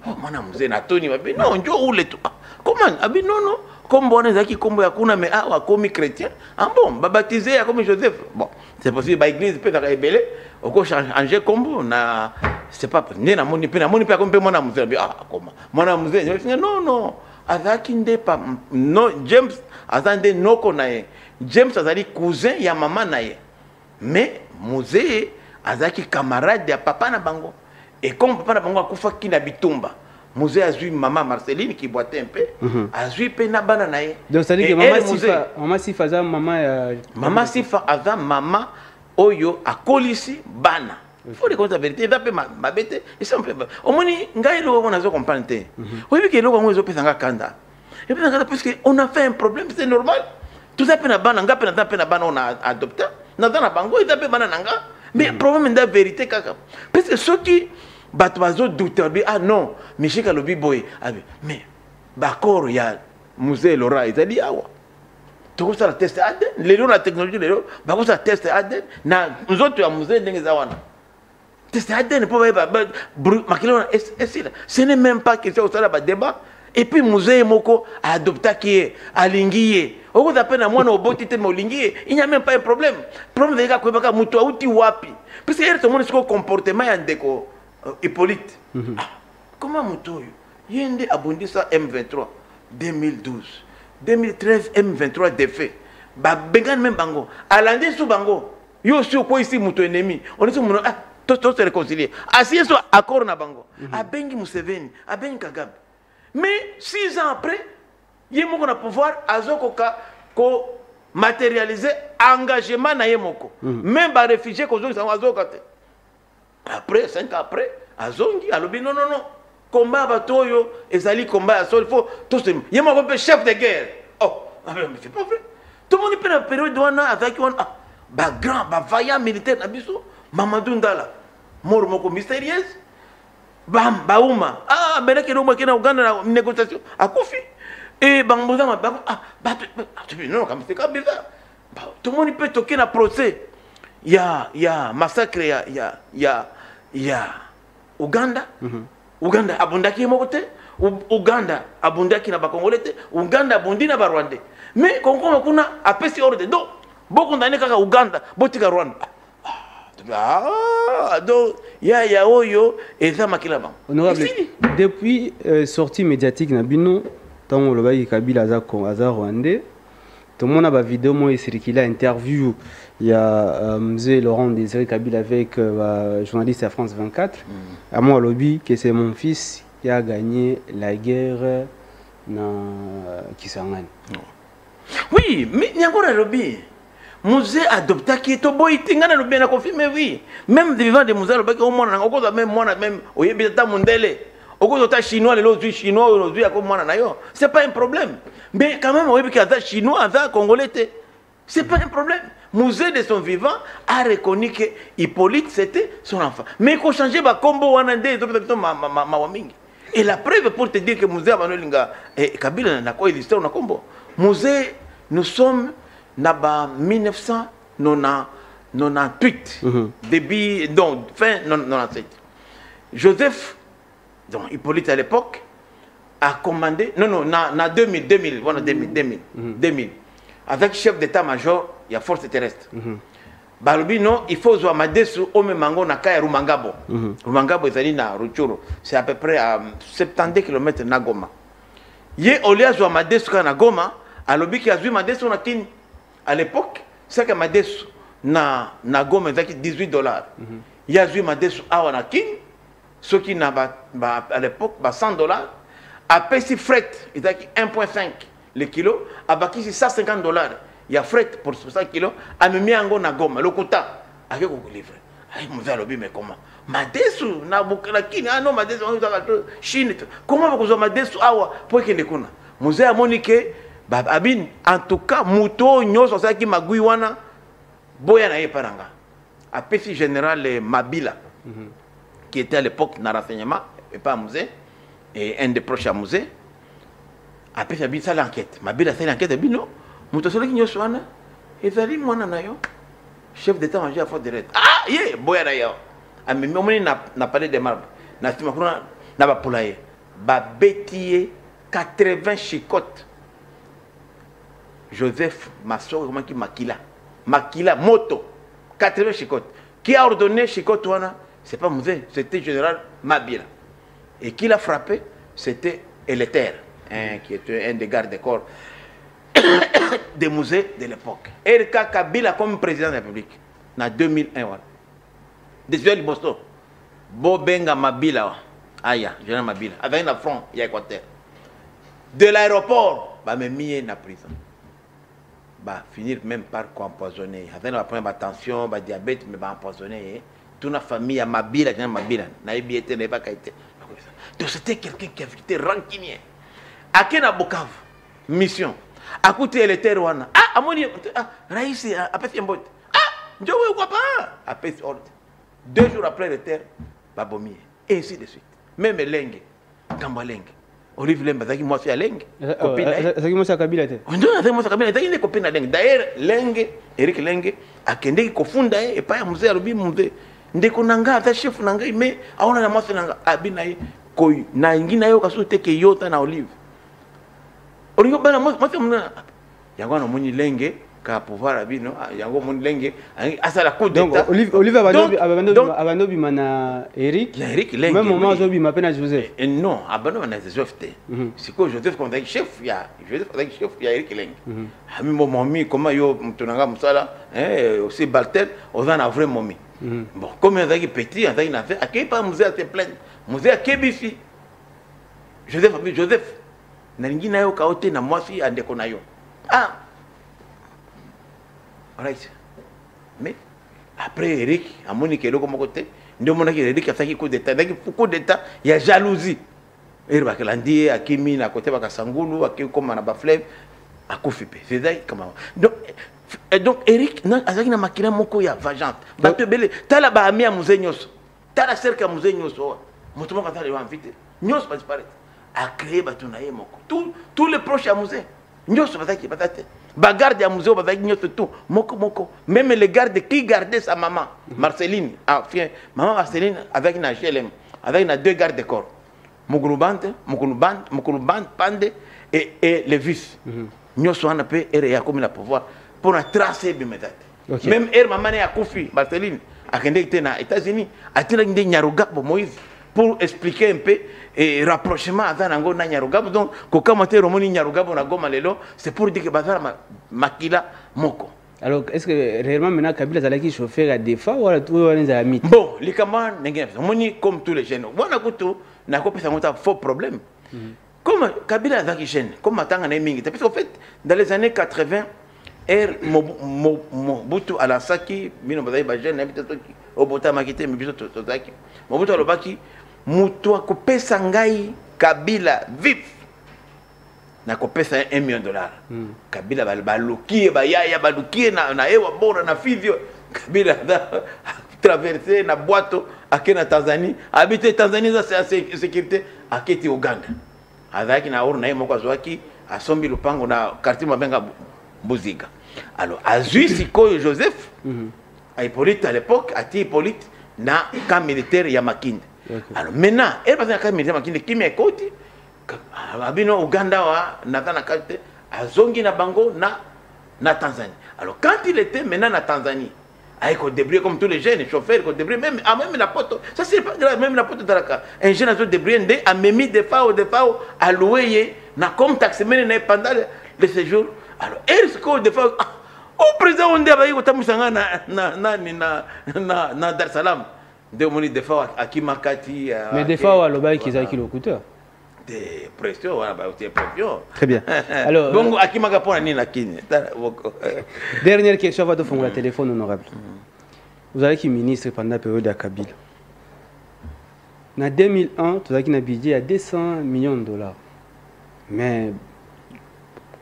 oh mwana mzee na toni babi non njo ule tu comment abi non non kombo on ezaki kombo ya kuna mais ah comme chrétien ah bon ba baptisé comme Joseph bon c'est possible ba église peut être rebelle oko changer kombo na c'est pas né na moni pe comme mwana mzee abi ah comment mwana mzee non non azaki nde pa non James azande noko na ye James azali cousin ya maman na ye mais mzee azaki camarade ya papa na bango et comme papa na bango akufa kina bitumba mzee azui maman Marceline qui boitait un peu azui pe na bana na ye donc ça dit que maman Sifa za maman ya maman Sifa aza maman oyo akolisi bana faut dire la vérité va pe ma bête et ça me fait omoni ngai lo on a zo comprendre te oui que lo ngo zo pesanga kanda et puis parce que on a fait un problème c'est normal tout ça pe na bana nga pe na bana on a adopté na dans bango et pe bana nanga mais problème de vérité kaka parce que ceux qui bato bazo douter ah non Michel Kalobi boy mais bakoro ya musée Laura ezali awa tout ça la test ADN les la technologie les bako ça test ADN na nous autres ya musée ndenge za wana test ADN pour makilo ce n'est même pas question ça la débat et puis musée moko a adopté qui alingié au coup d'appel à moi no boti te molingié il n'y a même pas un problème de ka kwebaka mutu auti wapi parce que tout le monde ce comportement ya ndeko Hippolyte comment mutu yende abondisa M23 2012 2013 M23 défait ba bengan même bango alandi sous bango yo sur quoi ici mutu ennemi on est sur tout se réconcilier assis sur accord na bango abengi Museveni abengi Kagame mais 6 ans après yemoko na pouvoir azokoka ko matérialiser engagement na yemoko même ba réfugié ko zongi azoka te après 5 ans après azongi alobi non non non combat batoyo ezali combat à sol faut tout ce yemoko pe chef de guerre oh mais c'est pas vrai tout le monde peut la période wana avec on ba grand ba vaillant militaire na biso Mamadou Ndala mort moko mystérieuse bam bauma ah beneke no makina Uganda na négociation akufi et bamboza ma non comme c'est comme bizarre tout le monde peut toquer na procès il y a massacre il y a Uganda Uganda abundaki moko te Uganda abundaki na ba Congolais te Uganda abundi na ba Rwandais mais kongo kuna apesi ordre donc beaucoup ndane kaka Uganda botika Rwanda donc ya oyo eza makila ba honorable depuis sortie médiatique na bino tant le bayi Kabila aza Rwandais tout le monde a ba vidéo moi circulé interview il y a Mzee Laurent Désiré Kabila avec journaliste à France 24 à moi lobby que c'est mon fils qui a gagné la guerre na Kisangani oui mais nyangora lobby Musée adopta qui est au boy tingana le bien confirmé oui même des vivants de musée le bac au monde on cause même moi même au yebita mondele au cause ta chinois les chinois aujourd'hui à comme moi na yo c'est pas un problème mais quand même au yebita chinois avec congolais c'est pas un problème musée de son vivant a reconnu que Hippolyte c'était son enfant mais qu'on changer ba combo wana ndé ma wamingi et la preuve pour te dire que musée abanolinga et Kabila na quoi l'histoire na combo musée nous sommes Naba 1998 début donc fin 97 Joseph donc Hippolyte à l'époque a commandé non na 2000 voilà 2000 avec chef d'état-major il y a force terrestre balobi non il faut zo Madesu au Mango na kaya Rumangabo Rumangabo ezali na Ruchuru c'est à peu près à 70 km na Goma ye olia zo Madesu na Goma alobi ki azui Madesu na Kini à l'époque, c'est que Madesu na Goma ezaki $18. Il y a eu Madesu awa na King, ce qui n'a à l'époque $100. Après si fret ezaki 1.5 le kilo, abaki si $150. Il y a fret pour 100 kilos, a mis ango na Goma, le quota avec ko livre. Ay mo va lobi mais comment? Madesu na bukala King, ah non Madesu on va Chine. Comment vous Madesu awa pour que ne kuna? Musée a moniqué Abin, en tout cas, Mouto, Nyos, ça qui magui wana, boya na yeparanga. APC général Mabila, qui était à l'époque dans renseignement, et pas à musée, et un des proches à musée, APC a ça l'enquête. Mabila fait l'enquête, et non, Mouto, c'est qui Nyos wana, et Zali Mwana Nayo, chef d'état-major à Fort de Red. Ah, boya na yo. A mi n'a parlé de marbre, n'a pas poulailler. babeti 80 chicotes. Joseph Massoro, comment qui Makila Moto 80 chicotes. Qui a ordonné chicote wana? C'est pas Mouzé, c'était général Mabila. Et qui l'a frappé? C'était Eleter, qui était un des gardes des corps des musées de l'époque. Erika Kabila comme président de la République en 2001. Désolé Bosto. Bobenga Mabila. Aya, général Mabila. Avec un front, il y a Équateur. De l'aéroport, bah me mis en prison. Bah finir même par empoisonner. Avec la première attention, bah diabète, mais bah empoisonner. Toute la famille à Mabila, général Mabila. Naïbi était, n'est pas qualité. Donc c'était quelqu'un qui avait été rancunier. À Kena Bukavu, mission. À côté, elle était Rwanda. Ah, Amoni, Raïs, à Pessimbote. Ah, je ne vois pas. À Pessimbote. 2 jours après, le terre, Babomier. Et ainsi de suite. Même Lengue, Kamba Lengue. Olive Lemba, c'est qui moi, c'est Lengue. C'est qui moi, c'est Kabila. Non, c'est moi, c'est Kabila. C'est une copine à Lengue. D'ailleurs, Lengue, Eric Lengue, a Kende qui confunda, et pas un musée, à l'objet musée. Ndeko nanga, ta chef nanga, mais à on a la masse nanga, abinaï, koi, na ingina yo, kasu teke yota na Olive. Olive, ben, moi, c'est mon. Yango na moni Lengue. Ka pouvoir abino yango mon lenge asa la coup d'état. Donc Olive abanobi mana Eric Lengue même moment azobi mapena Joseph et non abano na Joseph te c'est que Joseph comme chef ya Joseph avec chef ya Eric Lengue ami moment mi comment yo mtunanga musala aussi Baltel ozana vrai momi bon comme il y a petit il y a fait akei pas musée à te plaindre musée à kebifi Joseph na ngina yo kaote na mwasi andeko na yo ah. Right. Mais après Eric, à mon école comme côté, nous mon Eric a fait coup d'état, coup d'état, il y a jalousie. Il va que l'andi à Kimi à côté de Sangulu, à qui comme à Baflev, à Kofipe. C'est ça comment. Donc Eric, non, à ça qui n'a maquillé mon coup ya vagante. Batte belé, t'as la bahami à musée nyos, t'as la cercle à musée nyos. Mon tout le monde va aller inviter. Nyos va disparaître. À créer batunaye moko. Tous les proches à musée. Nyos va ça qui va tâter. Bagarde à musée, tout. Moko. Même les gardes qui gardaient sa maman, Marceline, maman Marceline avec une HLM, avec une 2 gardes de corps. Moukouluband, Pande et les vis. Nous sommes en paix et comme le pouvoir pour tracer les méthodes. Même maman a Koufi, Marceline, à aux États-Unis, a tiré des Nyaruga pour Moïse pour expliquer un peu et rapprochement à Zanango Nyaruga. Donc, quand on Romoni Nyaruga na Goma lelo, c'est pour dire que Bazar Makila Moko. Alors, est-ce que réellement maintenant Kabila a qui chauffeur à des fois ou à tout les amis? Bon, les camarades n'engagent comme tous les jeunes. Bon, n'a pas un faux problème. Comme Kabila a qui jeune, comme Matanga Neming, parce qu'en fait, dans les années 80, Mobutu Alasaki, Mino Bazaï Bajen, Obota Makite, Mobutu Alobaki, Moutou a coupé Sangai, Kabila vif. Na kopesa $1 million. Kabila balukie bayaya balukie na ewa bora na fivyo. Kabila traversé na boato akena Tanzanie, habité Tanzanie za sécurité aketi Uganda. Azaki na oru na yemo kwa zwaki asombi lupango na quartier mabenga Buziga. Alors azui sikoyo Joseph à Hippolyte à l'époque, ati Hippolyte na camp militaire ya Makinde. Alors maintenant, elle passe na camp militaire Makinde qui me côté abino Uganda wa natana kate azongi na bango na Tanzanie. Alors quand il était maintenant na Tanzanie, il faut débrouiller comme tous les jeunes chauffeurs, il faut débrouiller même la pote. Ça c'est pas grave, même la pote de la un jeune a se débrouiller a mis des FAO à louer na comme taximène pendant le séjour. Alors est-ce que des fois au président on dit abayi kotamusanga na Dar es Salaam de moni des fois à Kimakati mais des fois alobayi kizaki locuteur des pressions, voilà, des pressions. Très bien. Alors, bon, à qui m'a rapport à Nina Kine. Dernière question, va te faire le téléphone honorable. Vous avez qui ministre pendant la période de Kabila. En 2001, tu as un budget à $200 millions. Mais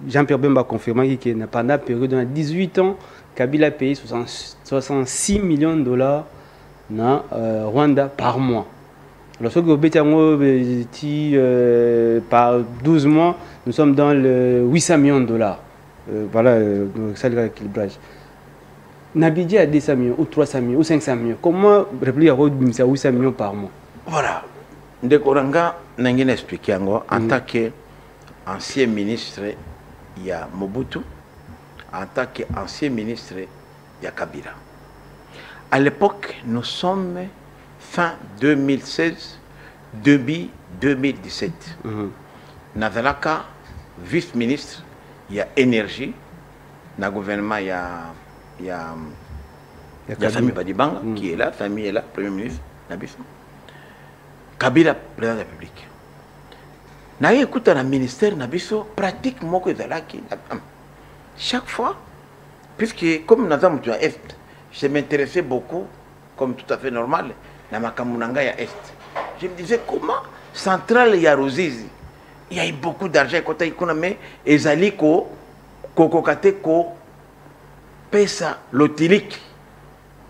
Jean-Pierre Bemba a confirmé que pendant la période de 18 ans, Kabila a payé $66 millions dans Rwanda par mois. Alors, ce que par 12 mois, nous sommes dans le $800 millions. Voilà, c'est l'équilibrage. Nabidji à 200 millions, ou 300 millions, ou 500 millions. Comment répliquer à 800 millions par mois? Voilà. Ndekoranga nangine expliquer en tant que ancien ministre il y a Mobutu, en tant qu'ancien ministre il y a Kabila. À l'époque, nous sommes fin 2016, début 2017. Nazalaka, vice-ministre, il y a énergie, dans le gouvernement, il y a Sami Badibanga qui est là, Sami est là, premier ministre, Nabiso. Kabila, président de la République. N'a écouté le ministère Nabiso, pratiquement que Zalaki. Chaque fois, puisque comme nous avons Est, je m'intéressais beaucoup, comme tout à fait normal, dans ma Kamunanga Est. Je me disais comment centrale il y a Rosizi. Il y a eu beaucoup d'argent quand il y a ezali ko kokokate ko pesa lotilik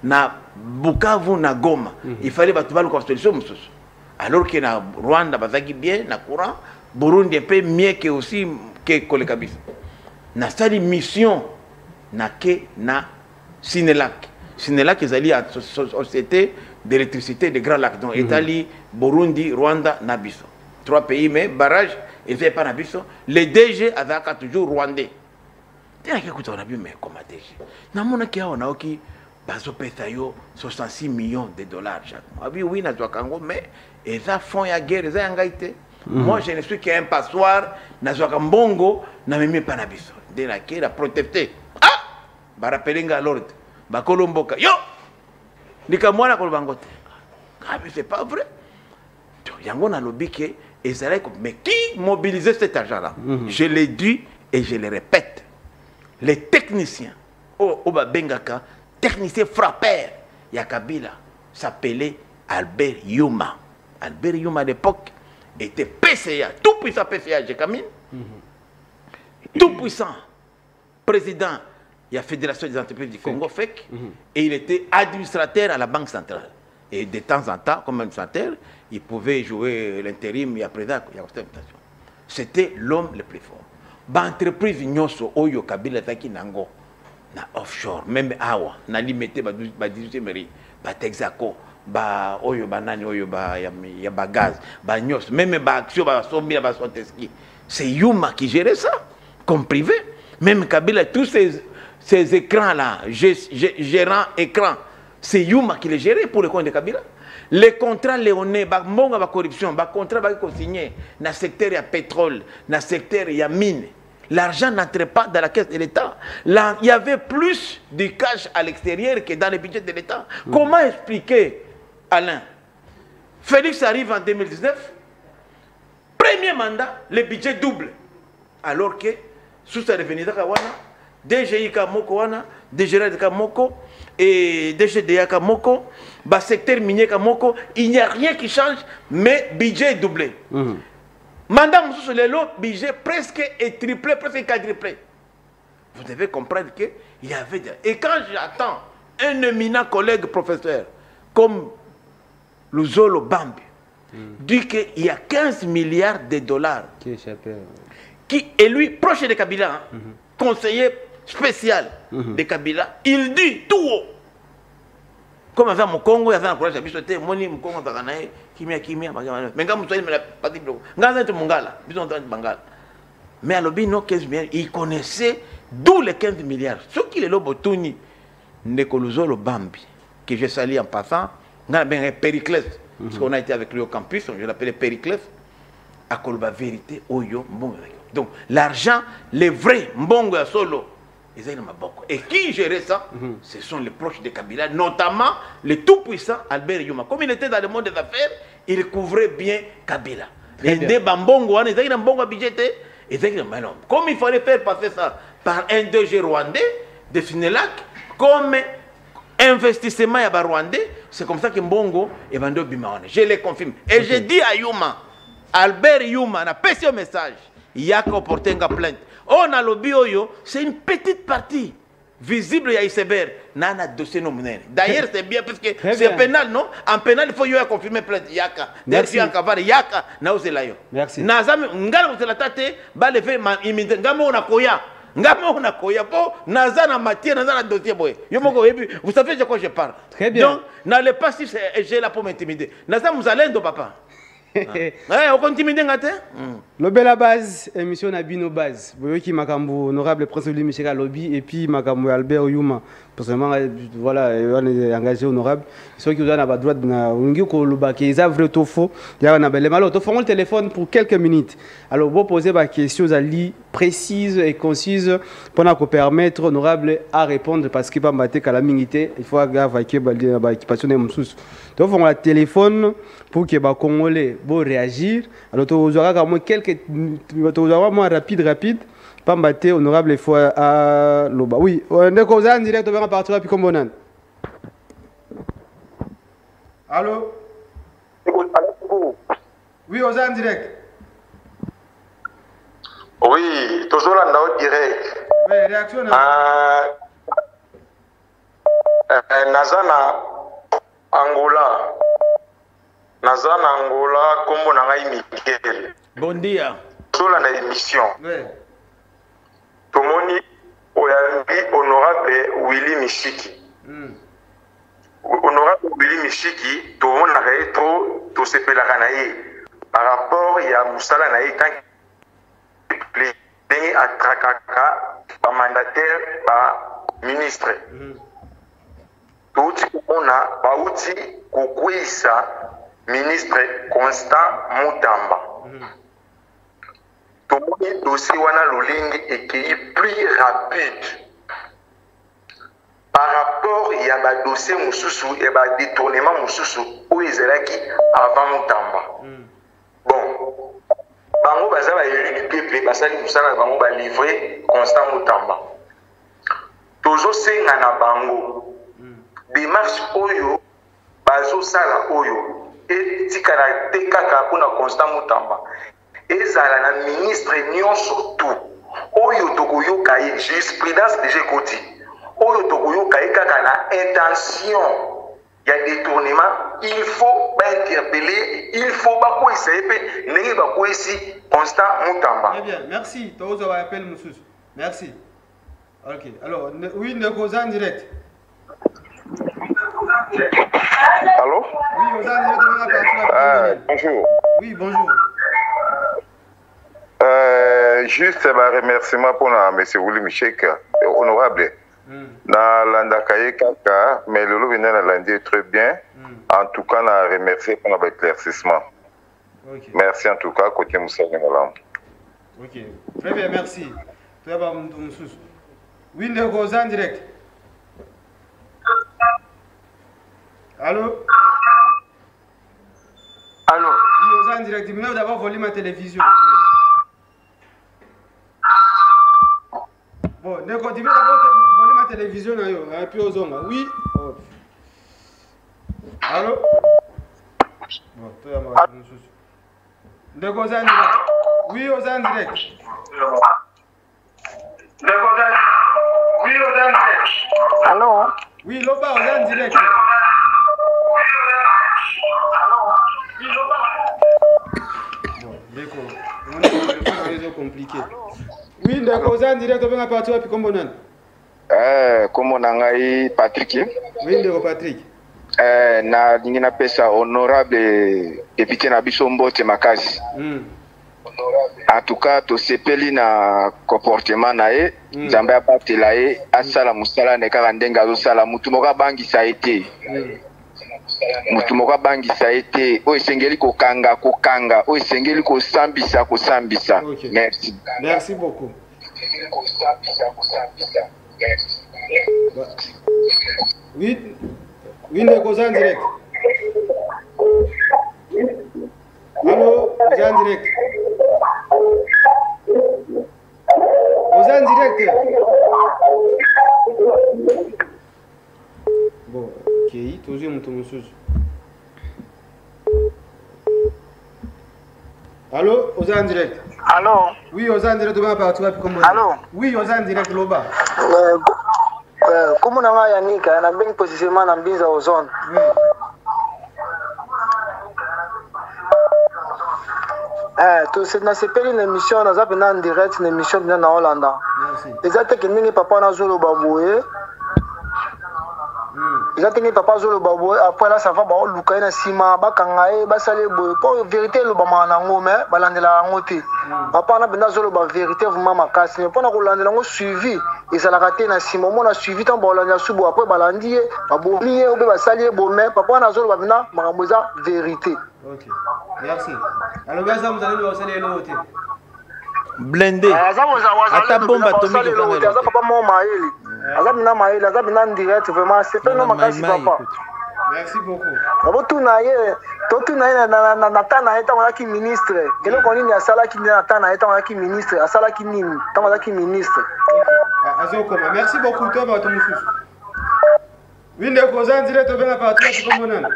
na Bukavu na Goma. Il fallait battre la constitution. Alors que na Rwanda bazaki bien na courant, Burundi un peu mieux que aussi que Kolekabis. Na sali mission na ke na Sinelac. Sinelac ezali à société d'électricité de Grand Lac. Donc Italie, Burundi, Rwanda, Nabiso. 3 pays mais barrage il fait pas Nabiso. Le DG a toujours rwandais. Tiens, écoute, on a vu, mais comme DG. Namona qui a on a aussi bazo petayo 66 millions de dollars chaque mois. Oui, na Kango, mais et ça font ya guerre, ça ngaité. Moi, je ne suis qu'un passoire, na Mbongo, na même pas Nabiso. De la qui la protecté. Ah, ba rappeler à l'ordre. Ba Kolomboka. Yo! Nikamwana Kolbangote. Ah, mais c'est pas vrai. Yango na lobby que mais qui mobilisait cet argent-là? Je l'ai dit et je le répète. Les techniciens, Oba Bengaka, techniciens frappeurs, Yakabila, s'appelait Albert Yuma. Albert Yuma à l'époque était PCA, tout puissant PCA, Jekamine, tout puissant président de la Fédération des entreprises du Congo, FEC, et il était administrateur à la Banque centrale. Et de temps en temps, comme administrateur, il pouvait jouer l'intérim et après ça, il y a une c'était l'homme le plus fort. L'entreprise Nyoso, Oyo Kabila Zaki Nango, na offshore, même Awa, na limité, ba 18e mairie, ba Texaco, ba Oyo Banani, Oyo ba ya gaz, ba Nyoso, même ba action, ba Sombi, ba Sonteski. C'est Yuma qui gérait ça, comme privé. Même Kabila, tous ces écrans-là, gérant écran, c'est Yuma qui les gérait pour le compte de Kabila. Les contrats léonais, la corruption, les contrats signés dans le secteur de pétrole, dans le secteur de mine, l'argent n'entrait pas dans la caisse de l'État. Il y avait plus de cash à l'extérieur que dans le budget de l'État. Comment expliquer, Alain? Félix arrive en 2019, premier mandat, le budget double. Alors que, sous sa revenu de Kawana, DGI Kamoko, DGR de Kamoko, et DGDA Kamoko, secteur minier Kamoko, il n'y a rien qui change, mais budget est doublé. Mandat sur les lots, budget presque est triplé, presque quadruplé. Vous devez comprendre qu'il y avait... Et quand j'attends un éminent collègue professeur, comme Luzolo Bambi, dit qu'il y a 15 milliards de dollars, qui est lui, proche de Kabila, conseiller spécial de Kabila, il dit tout haut. Comme avant mon Congo, il y avait un courage à bisoter, mon Congo, kimia, mais quand je suis pas dit, mais à l'objet, non, 15 milliards, il connaissait d'où les 15 milliards. Ce qui est le Botuni, Nekoluzolo Bambi, que je salue en passant, on a bien Périclès, parce qu'on a été avec lui au campus, je l'appelais Périclès, à Kolba Vérité, Oyo, Mbongo. Donc l'argent, les vrais Mbongo à Solo, et qui gérait ça? Ce sont les proches de Kabila, notamment le tout-puissant Albert Yuma. Comme il était dans le monde des affaires, il couvrait bien Kabila. Les Bambongo, comme il fallait faire passer ça par un DG rwandais, de Sinelac, comme investissement rwandais, c'est comme ça que Mbongo est vendu au Bimaone. Je le confirme. Et je dis à Yuma, Albert Yuma, n'a pas ce message. Il y a qu'à porter une plainte. On a lobby Oyo, c'est une petite partie visible à Iceberg. Nana dossier nominal. D'ailleurs, c'est bien parce que c'est pénal, non? En pénal, il faut y confirmer plainte. Yaka. Merci. Yaka. Merci. Nazam, ngala vous la tate, ba lever ma imité. Ngamo on a koya. Ngamo on a koya. Po, nazana matière, nazana dossier boy. Vous savez de quoi je parle. Très bien. Donc, n'allez pas si j'ai là pour m'intimider. Nazam, vous allez de papa. On continue d'engager. Le bel base, émission Nabino base. Vous voyez qui Makambo, honorable Prince Louis Michel Lobby et puis Makambo Albert Yuma. Personnellement, voilà, on est engagé honorable. Ceux qui ont la droite, on a qui est vrai ou faux. Il y a un bel mal. On fait le téléphone pour quelques minutes. Alors, vous posez des questions précises et concises pour nous permettre honorable à répondre parce qu'il va battre à la minité. Il faut avoir qui passion de sous. Donc, on a le téléphone pour que les Congolais réagir. Alors, vous aurez quelques rapide. Pas battre honorable fois à Loba. Oui, on est en direct, on va partir puis comme on. Allô? Oui, on est en direct. Oui, toujours là en direct. Oui, réaction. Nazana Angola. Nazana Angola, comme on a Miguel. Bon dia. Toujours là dans l'émission. Oui. Tomoni Oyambi honorable Willy Mishiki. Honorable Willy Mishiki, tout le monde a rétro, tout se fait la canaille. Par rapport à Moussala Naï, quand il est à Trakaka, par mandataire, par ministre. Tout le monde a outil Kokwisa, ministre Constant Moutamba. Tout le dossier wana lolingi et qui est plus rapide par rapport il y a un dossier mususu et un détournement mususu où ils étaient avant Moutamba. Bon, bango baza ba élu du peuple basali musala bango ba livré Constant Moutamba. Tozo senga na bango démarche oyo bazo sala oyo et tikala tekaka kuna Constant Moutamba. Ezala na ministre nyonso tout oyo tokoyoka ye jurisprudence déjà côté oyo tokoyoka ye kaka na intention ya détournement il faut interpeller il faut bakoisa epe ndenge bakoisi Constant Moutamba. Très bien, merci. Tozo va appeler Moussous. Merci. OK. Alors, oui, nous sommes en direct. Allô? Oui, on est en direct. Bonjour. Oui, bonjour. Juste un remerciement pour M. Willy Michek, honorable. Na landakaye kaka, mais le lot venait à l'Indie très bien. En tout cas, on a remercié pour notre éclaircissement. Okay. Merci en tout cas, côté Moussa Ngalam. Ok, très bien, merci. Très bien, Moussous. Oui, nous sommes en direct. Allô? Allô? Oui, nous sommes en direct. Je vais d'abord voler ma télévision. Bon, je vais d'abord voler ma télévision. Et puis aux hommes. Oui? Oh. Allô? Bon, toi, Moussous. Nous sommes en direct. Oui, nous sommes en direct. Allô? Oui, Loba, on est en direct. Bon, d'accord. On a un réseau compliqué. Oui, d'accord, on est en direct. On va partir puis comme on a. Comme on a Patrick. Oui, d'accord, Patrick. Na ningina pesa honorable député na biso Mbote Makazi. En tout cas, to sepeli na comportement na ye, Nzambe abatela ye asala musala ne kaka ndenge azosala mutu moko abangisa ete. Mutu moko abangisa ete oyo esengeli kokanga, oyo esengeli kosambisa. Okay. Merci. Merci beaucoup. Oui, oui, d'accord, on est en direct. Allô, on est en direct. On est en direct. Bon, ok, toujours mon Moussous. Allô, on est en direct. Allô? Oui, on est en direct, on va partir comme on. Allô? Oui, on est en direct, Loba. Comme on a Yannick, on a bien positionnement dans Binza aux zones. Oui. C'est une émission, on a en direct, une émission en Hollande. Merci. Les attaques que papa n'a pas baboué. eza tenge papa azoloba boye après là ça va baoluka ye na nsima bakanga ye basala ye boye mpo vérité elobamaka nango mais balandela yango te papa wana mpenza azoloba vérité vraiment makasi mais mpona kolandela yango suivi ezalaka te na nsima omona suivi ntango baolandela su boye après balandi ye babomi ye obe basali ye boye mais papa wana azoloba mpena makambo eza vérité. Ok, merci. Alors gaza muzalendo basali elo te blindé ata bombe atomique aza papa moko mayele aza bina mayele aza bina direct vraiment c'est un homme makasi papa. Merci beaucoup. Totuna ye na ta na ye ntango azalaki ministre eloko nini asalaki na ta na ye ntango azalaki ministre asalaki nini ntango azalaki ministre azokoma. Merci beaucoup to bato mosusu winde koza ndire tobenga parti ya tukomonana.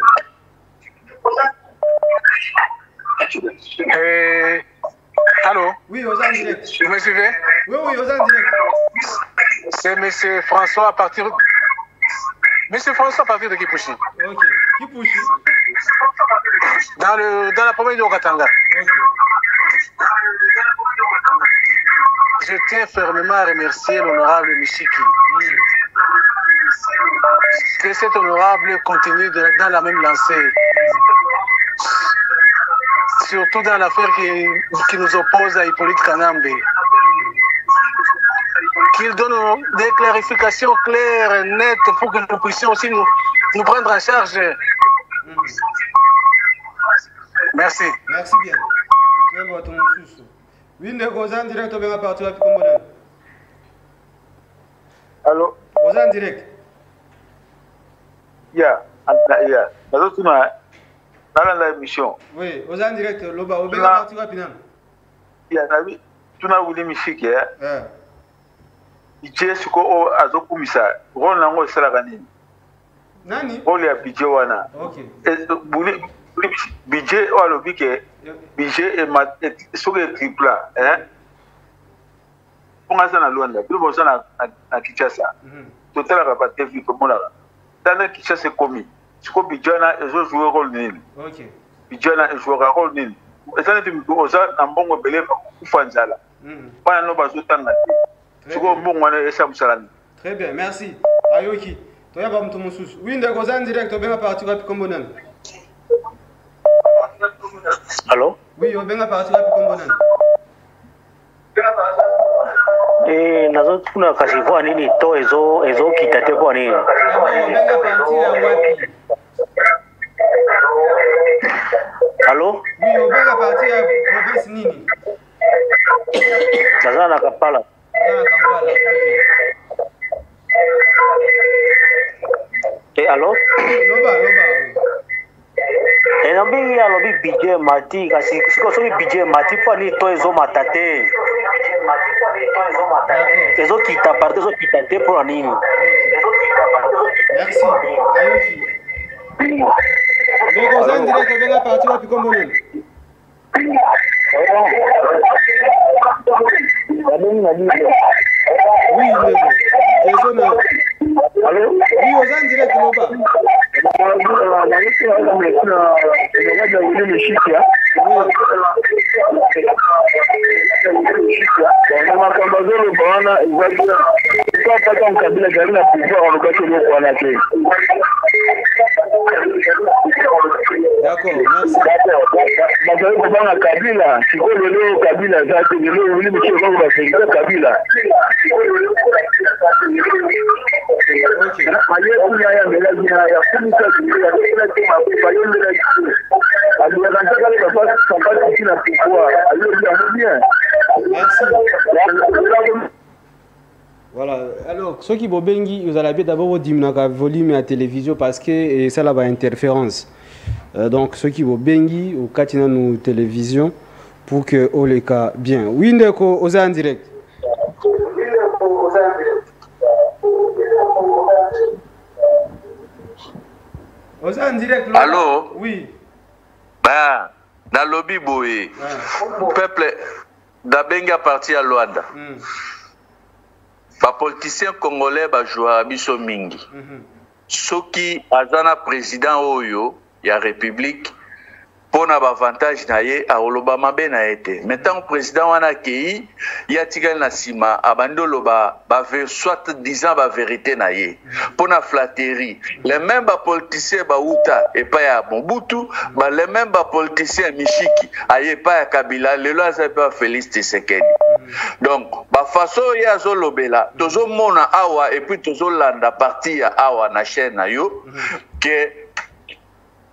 Allô? Oui, aux en direct. Vous me suivez? Oui, aux en direct. C'est M. François à partir... Monsieur François à partir de Kipouchi. Ok. Kipouchi? Dans la province de Okatanga. Ok. Je tiens fermement à remercier l'honorable Michiki. Que cet honorable continue dans la même lancée. Surtout dans l'affaire qui nous oppose à Hippolyte Kanambe. Qu'il donne des clarifications claires et nettes pour que nous puissions aussi nous prendre en charge. Merci. Merci bien. Tu vas ton sous. Oui, nous sommes en direct au Bénin partout à Picombonel. Allô? Aux en direct. Yeah. Dans l'émission. Oui, aux en direct, Loba, au Bénin partout à Pinam. Yeah, tu n'as voulu Michiki, hein? Budget suko o azokumisa rôle nango esala nini nani rôle ya budget wana okay budget o alobi ke budget e soke triple hein ponga sana Luanda bilo sana na Kinshasa totalaka pa TV ko monaka tana Kinshasa komi suko budget na ezo jouer rôle nini okay budget na ezo jouer rôle nini esana timiko oza na mbongo belé kufanzala pana no bazotanga très bien, merci. Ayoki, tu as pas mon sous. Oui, nous sommes en direct, on va partir à Picombonel. Allô? Oui, on va partir à Picombonel. Nazo tuna kasi kwa nini to ezo kitate kwa nini? On va partir à Wapi. Allô? Oui, on va partir à province Nini. Nazo na Kampala. Allô? Loba. Nambi alobi budget mati kasi siko sobi budget mati po ni to ezo matate. Ezo kita parte ezo kita te pour nini? Merci. Ayoki. Donc on est en direct avec la partie à Picombonel. Oui, allô? Oui, aux en direct, Loba. D'accord, merci. Voilà, alors ceux qui bobengi, vous allez d'abord diminuer le volume à la télévision parce que ça là va interférence. Donc ceux qui bobengi ou katina nous télévision pour que on les cas bien. Oui, ndeko aux en direct. Aux en direct. Allô? Oui. Bah, dans le lobby boé, peuple d'Abenga parti à Luanda. Les politiciens congolais jouent à biso mingi. Ceux qui azana président oyo ya république pour na avantage na ye oloba mabe na été maintenant président wana kei ya tikali na sima abandolo ba soit disant ba vérité na ye pour na flatterie les mêmes politiciens ba uta et pas ya Mobutu les mêmes politiciens Mishiki aye pas ya Kabila lelo azape Félix Tshisekedi donc ba façon ya zolobela tozo mona awa et puis tozo landa parti ya awa na chaîne na yo que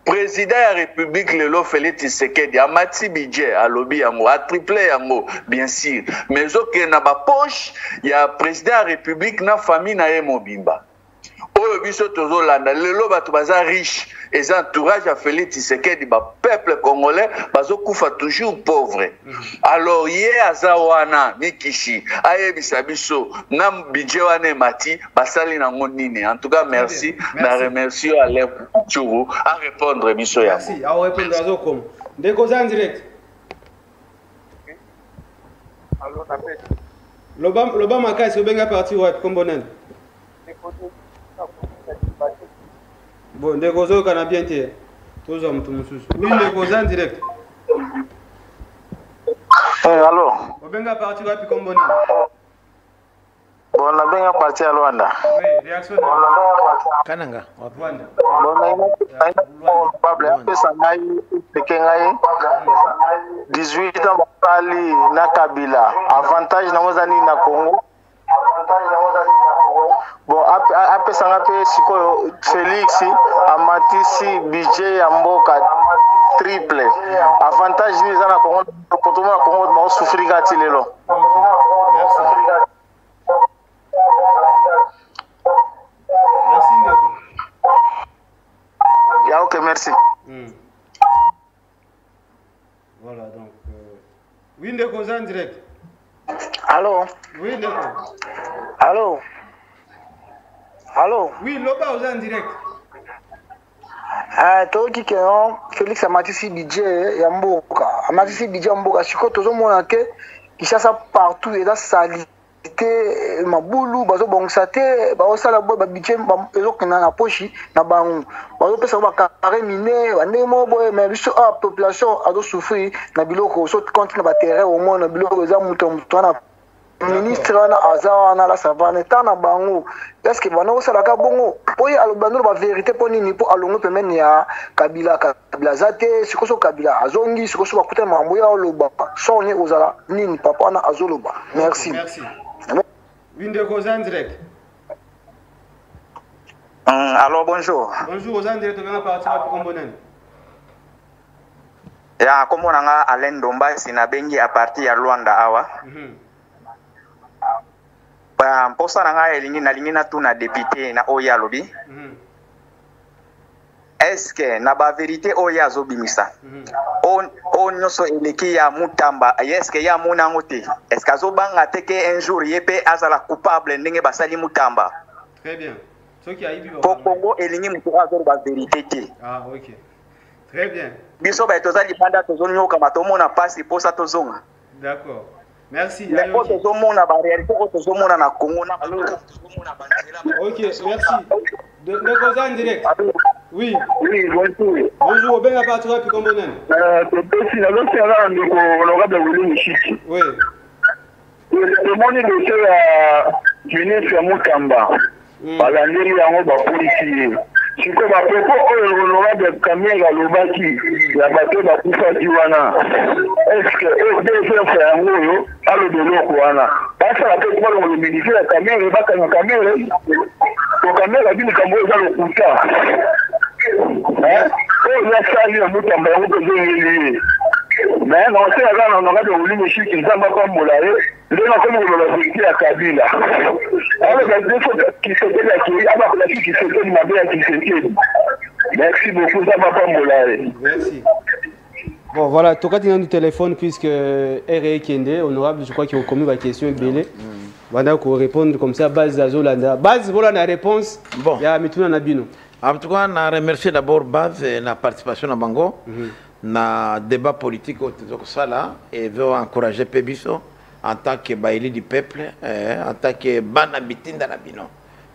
président de la République lelo Félix Tshisekedi a mati budget a lobby yango a triplé yango bien sûr mais ok na ba poche ya président de la République na famille na ye mobimba oyo biso tozolanda lelo bato baza riche et entourage à Félix Tshisekedi ba peuple congolais bazokufa toujours pauvre alors ye azawana mikishi ayebisa biso na budget wana mati basali nango nini en tout cas merci na remercie Alain Tchourou à répondre biso ya merci à répondre à zokom ndeko za en direct alors na pete loba makasi obenga parti wapi kombonani bon ndeko zo kana bien te tozo mtu mususu oui ndeko za en direct alors obenga parti wapi kombonani bon nabenga parti ya Luanda oui réaction Kananga Rwanda bon naina probable pesa ngai pekengai 18 ans bakali na Kabila avantage na ngozani na Congo bon apesa ngape sikoyo Félix amatisi budget ya mboka triple avantage ni zana Congo potoma Congo ba souffrir gati lelo merci merci ndeko ya ok merci voilà donc oui ndeko za en direct Allô? oui ndeko Allô? Allô? oui loba aux en direct toyoki ke non Félix amatisi budget ya mboka amatisi budget ya mboka sikoyo tozomona ke Kinshasa partout eza sali te mabulu bazobongisa te bazosala boye babudget ezokenda na poshi na bango bazopesa bakare mine bandenge moko boye mais biso a population azosouffrir na biloko so compte na baterrain au moins na biloko eza moto wana ministre wana aza wana la savane ta na bango est-ce que bana osalaka bongo oyo alobandolo ba vérité po nini po alongo pemene ya Kabila zate sikoso Kabila azongi sikoso bakuta mambo ya oloba sonye ozala nini papa na azoloba merci merci Winde Kozan direct. Alors bonjour. Bonjour Kozan direct on va partir à Kombonen. Ya komonanga Alain Domba sinabengi a partir ya Luanda awa. Mposa nanga elingi na tuna député na oya lobi. Est-ce que na ba vérité oya zobimisa? On nyoso eleki ya mutamba, est-ce que ya muna ngote? Est-ce que azobanga teke un jour yepe azala coupable ndenge basali mutamba? Très bien. Ce qui a ibi ba. Kongo elingi mutu azoro ba vérité te. Ah OK. Très bien. Biso ba tozali banda tozonyoka matomona pasi posa tozonga. D'accord. Merci. Les autres tozomona ba réalité tozomona na Congo na tozomona ba nzela. OK, merci. De Kozan direct. Oui. Oui, bonjour. Bonjour, ben à partir de Kombonen. Si la loi sera honorable Willy Michiki. Oui. Le monde est dossier à ministre Mukamba. Balandeli yango ba policier. Siko ba propos honorable Kamera Lobaki ya bato ba kufa diwana. Est-ce que deux frères yango alo de loko wana. Basa la tête pour le ministère Kamera ba kana Kamera. To Kamera bini kambo za lokuta. Oh, la salle ya Mutamba yango tozongeli. Mais non, c'est là on aura de Willy Michiki nzamba kwa molaye. Ndena comme le vérité à Kabila. Alors il faut qu'il se dise qu'il a pas qui se donne ma bien qui se dit. Merci beaucoup ça va pas molaye. Merci. Bon voilà, tu as du téléphone puisque RE Kende honorable je crois qu'il a commis la question belé. Voilà qu'on répondre comme ça base Azolanda. Base voilà la réponse. Bon. Il y a Mituna Nabino. En tout cas, on remercie d'abord Baz et la participation à Bango, dans le débat politique et veut encourager Pébiso en tant que baïli du peuple, en tant que banabitin dans la bino.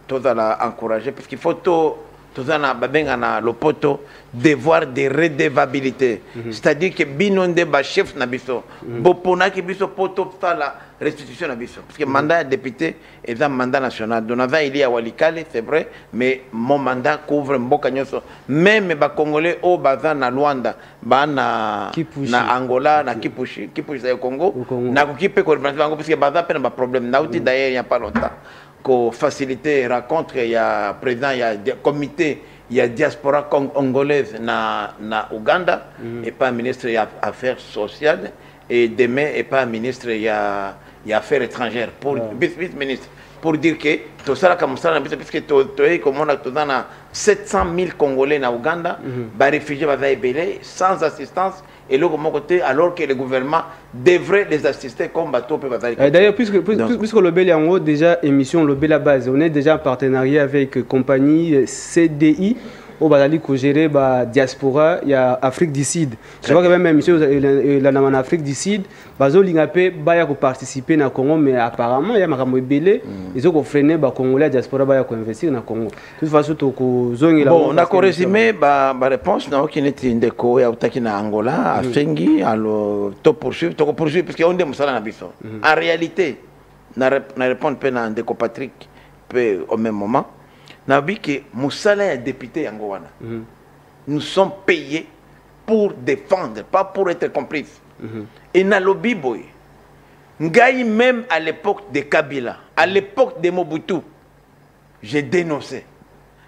Tout à encourager parce qu'il faut tout tozana babenga na lopoto devoir de redevabilité. C'est-à-dire que binonde ba chef na biso bopona ki biso poto la restitution na biso parce que mandat député est un mandat national. Donava il y a Walikale, c'est vrai, mais mon mandat couvre mboka nyonso. Même ba congolais au baza na Luanda, ba na Angola, na Kipushi za Congo, na kukipe ko représenter parce que baza pena ba problème. Na outi d'ailleurs il y a pas longtemps ko faciliter rencontre, il y a président, il y a comité, il y a diaspora congolaise na Ouganda et pas ministre des affaires sociales et demain et pas ministre il y a affaires étrangères pour vice-ministre pour dire que tout ça comme ça parce que comme on a tout dans 700 000 Congolais na Ouganda ba réfugiés va belé sans assistance et l'autre côté alors que le gouvernement devrait les assister comme bateau peut d'ailleurs puisque le Bel en haut déjà émission le Bel à base on est déjà en partenariat avec compagnie CDI au Bazali ko gérer ba diaspora il y a Afrique du Sud je vois que même émission la en Afrique du Sud bazo lingapé ba ya ko participer na Congo mais apparemment il y a makambo belé ils ont freiner ba congolais diaspora ba ya ko investir na Congo de toute façon to ko zongi la bon on a résumé ba réponse na qui n'était ndeko ya utaki na Angola afengi alors to poursuivre parce que on dem sala na biso en réalité na répondre pe na ndeko Patrick pe au même moment n'a vu que Moussala est député Angoana. Nous sommes payés pour défendre, pas pour être complices. Et na lobby boy, Ngaï même à l'époque de Kabila, à l'époque de Mobutu, j'ai dénoncé.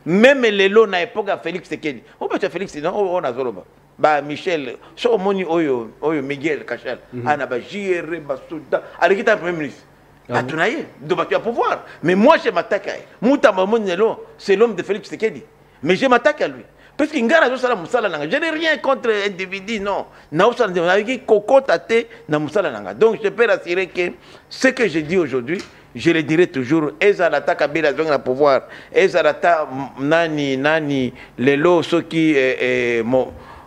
Même les lots à l'époque à Félix Sekedi. Oh bah Félix, non, on a zoloba. Bah Michel, so moni oyo Miguel Kachel, anaba JR Basuda, avec le premier ministre. Atunaye, de battre à pouvoir. Mais moi, je m'attaque à lui. Moutamba Monelo, c'est l'homme de Félix Sekedi. Mais je m'attaque à lui. Parce qu'il ngara zo sala musala nanga. Je n'ai rien contre individu, non. Na usala de avec Koko Tate na musala nanga. Donc je peux rassurer que ce que je dis aujourd'hui, je le dirai toujours. Ezalata Kabila zong na pouvoir. Ezalata nani lelo ceux qui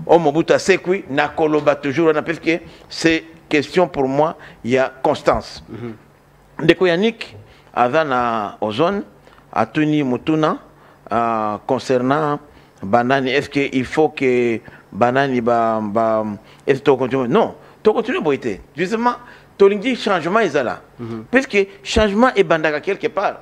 Mobutu Sekui na koloba toujours parce que c'est question pour moi, il y a constance. Ndeko Yannick Azana Ozone a tenu Mutuna concernant Banani. Est-ce qu'il faut que Banani est-ce que tu continues? Non, tu continues à boiter. Justement, tu dis changement est là. Parce que changement est bandaga quelque part.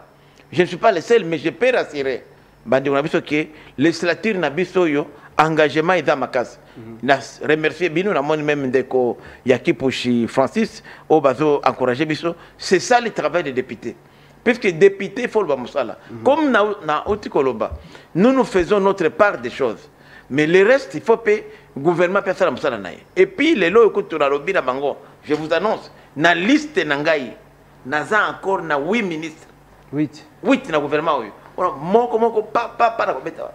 Je ne suis pas le seul, mais je peux rassurer. Bandi on a vu que législature n'a pas yo engagement est dans ma case. Na remercier bino na mon même deko Yakipushi Francis au bazo encourager biso. C'est ça le travail des députés. Puisque député faut le bamusala. Comme na otikoloba, nous faisons notre part des choses. Mais le reste il faut que le gouvernement passe la musala nae. Et puis les lois écoute na lobby na bango. Je vous annonce na liste nangai naza encore na 8 ministres. 8 na gouvernement oyo. Moko pa na kobeta.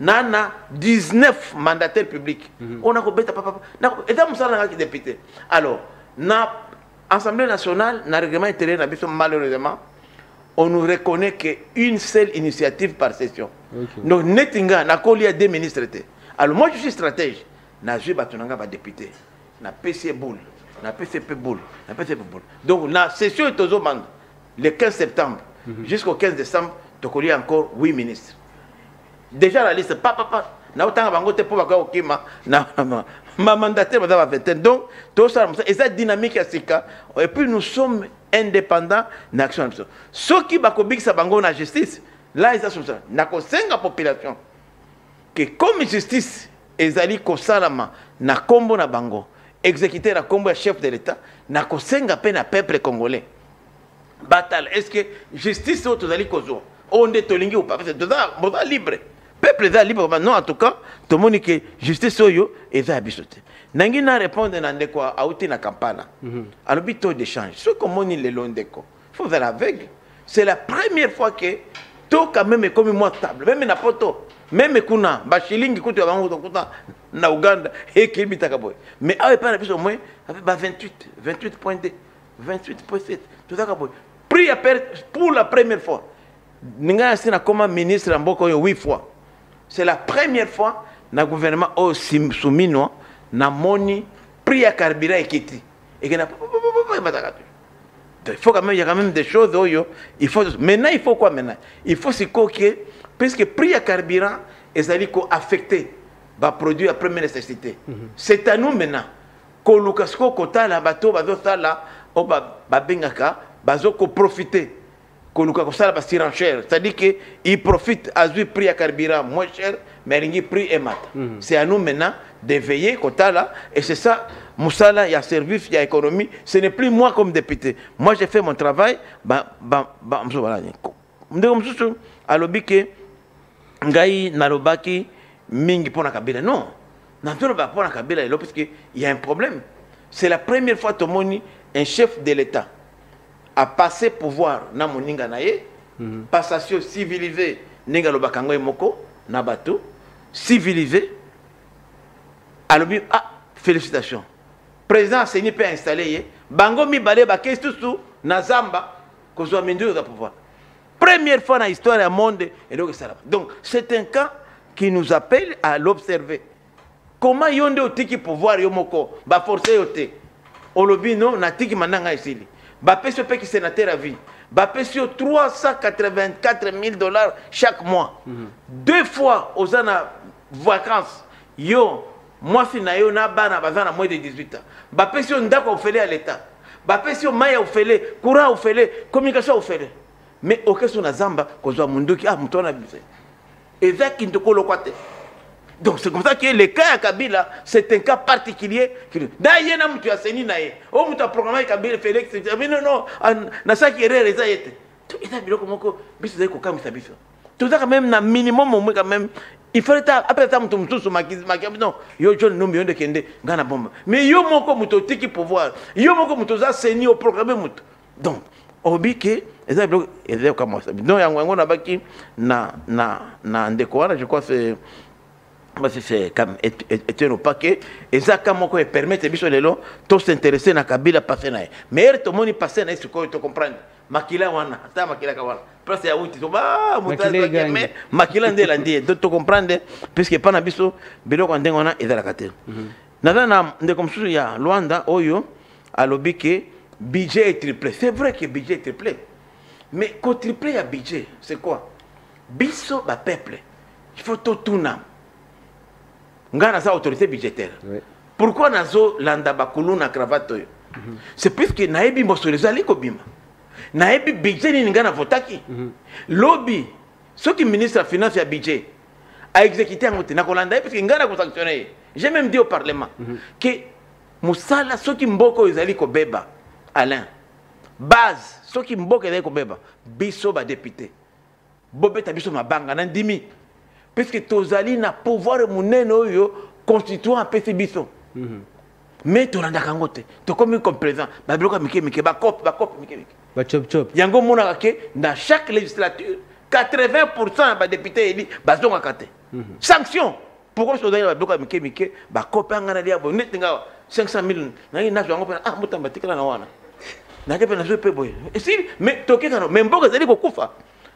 Nana 19 mandataires publics. On a kobeta papa. Et dans musala qui député. Alors, na Assemblée nationale, na règlement intérieur na biso malheureusement, on nous reconnaît qu'une seule initiative par session. Donc netinga na koli a 2 ministres. Alors moi je suis stratège. Na je batunanga ba député. Na PC boule, na PCP boule, na PCP boule. Donc la session est aux bandes le 15 septembre jusqu'au 15 décembre, tu connais encore 8 ministres. Déjà la liste, papa, na autant bango te pour bakao kima, na ma mandataire va faire. Donc tout ça, et cette dynamique à Sika, et puis nous sommes indépendants d'action. Ceux qui bakobik sa bango na justice, là ils sont ça. Na ko senga population que comme justice ezali ko salama na kombo na bango, exécuter la kombo chef de l'État, na ko senga pe na peuple congolais. Bataille, est-ce que justice ou tozali kozo? On est tolingi ou pas? Parce que toza libre. Peuple est libre. Non, en tout cas, tout le monde que justice oyo est abisoté. Nangi na répondre na ndeko auti na Kampala. Alors bito d'échange. Ce comme on le long ndeko. Faut faire l'aveugle. C'est la première fois que to quand même comme moi table, même na poto, même kuna ba shilingi kutu ya bango kuta na Uganda et kilibita kaboy. Mais avec pas biso moins avec ba 28.2, 28.7. Tout ça kaboy. Pris pour la première fois. Ninga sina comme ministre mboko 8 fois. C'est la première fois na gouvernement au soumino na moni prix à carburant ekiti. Et que na il faut quand même il y a quand même des choses il faut maintenant il faut quoi maintenant? Il faut que puisque prix à carburant ezali ko affecté ba produit à première nécessité. C'est à nous maintenant ko lukasko kota la bateau bazo sala o ba bengaka bazo ko profiter ko lukasko sala ba surenchère, c'est-à-dire que il profite à du prix à carburant moins cher mais ringi prix et mat. C'est à nous maintenant de veiller kota là et c'est ça. Moussala, il y a service, il y a économie. Ce n'est plus moi comme député. Moi, j'ai fait mon travail. Alobike, ngai nalobaki mingi pona kabila. Non, nantoloba pona kabila parce qu'il y a un problème. C'est la première fois que un chef de l'État a passé pouvoir na moninga naye, passation civilisée, ninga lobakango moko nabato, civilisé. Alobi, ah, félicitations. Président Seni peut installer bango mi balé ba kestusu na zamba ko zo mindu za pouvoir. Première fois dans l'histoire du monde et donc ça. Donc c'est un cas qui nous appelle à l'observer. Comment yonde otiki pouvoir yomoko ba forcer yote. Olobi non na tiki mananga isili. Ba peso pe ki sénateur à vie. Ba peso $384 000 chaque mois. 2 fois aux vacances yo. Moi, si na yo na bana bazana moins de 18 ans. Ba pesio ndako ofele à l'état. Ba pesio maya ofele, courant ofele, communication ofele. Mais aucun son na zamba kozwa munduki ah mutona bise. Et ça qui ndoko lokwate. Donc c'est comme ça que le cas à Kabila, c'est un cas particulier. D'ailleurs na mutu aseni na ye. O mutu programme Kabila Félix, mais non na ça qui erreur eza yete. Tout eza biloko moko biso zeko kamisa biso. Tout ça quand même na minimum au moins quand même. Il fallait après ça mutu mutu non yo John no million de kende ngana bomba mais yo moko mutu tiki pouvoir yo moko mutu za seni au programme mutu donc obike eza bloc eza comme ça non yango na baki na ndeko wana je crois c'est comme était au paquet et ça comme quoi permettre biso lelo to s'intéresser na Kabila passer na mais to moni passer na ce ko to comprendre makila wana ta makila ka wana place ya wuti to ba mutaza mais makila ndela ndie to comprendre puisque pas na biso biloko ndengo wana ezala kate na ndeko msusu ya Luanda oyo alobi que budget est triplé. C'est vrai que budget est triplé, mais quand triplé à budget c'est quoi biso ba peuple il faut tout tourner ngana sa autorité budgétaire. Pourquoi nazo landa bakulu na cravate? C'est puisque naebi mosoleza liko bima. Naebi budget ni ngana votaki. Lobby ceux qui ministre de la finance et budget a exécuté en côté na kolanda parce que ngana ko sanctionner. J'ai même dit au parlement que musala ceux qui mboko ezali ko beba Alain base ceux qui mboko ezali ko beba biso ba député. Bobeta biso mabanga na ndimi. Puisque tozali na pouvoir munene oyo constituant un PC biso. Mais tolanda kangote to comme présent ba bloka mike ba cop mike ba chop yango mona ke dans chaque législature 80% ba député éli ba zonga kate sanction pourquoi tozali ba bloka mike ba cop ngana dia bo net nga 500 000 na ina zonga pa ah mutamba tikala na wana na kepe na zo pe boy et si mais toke kana même mboka zali ko kufa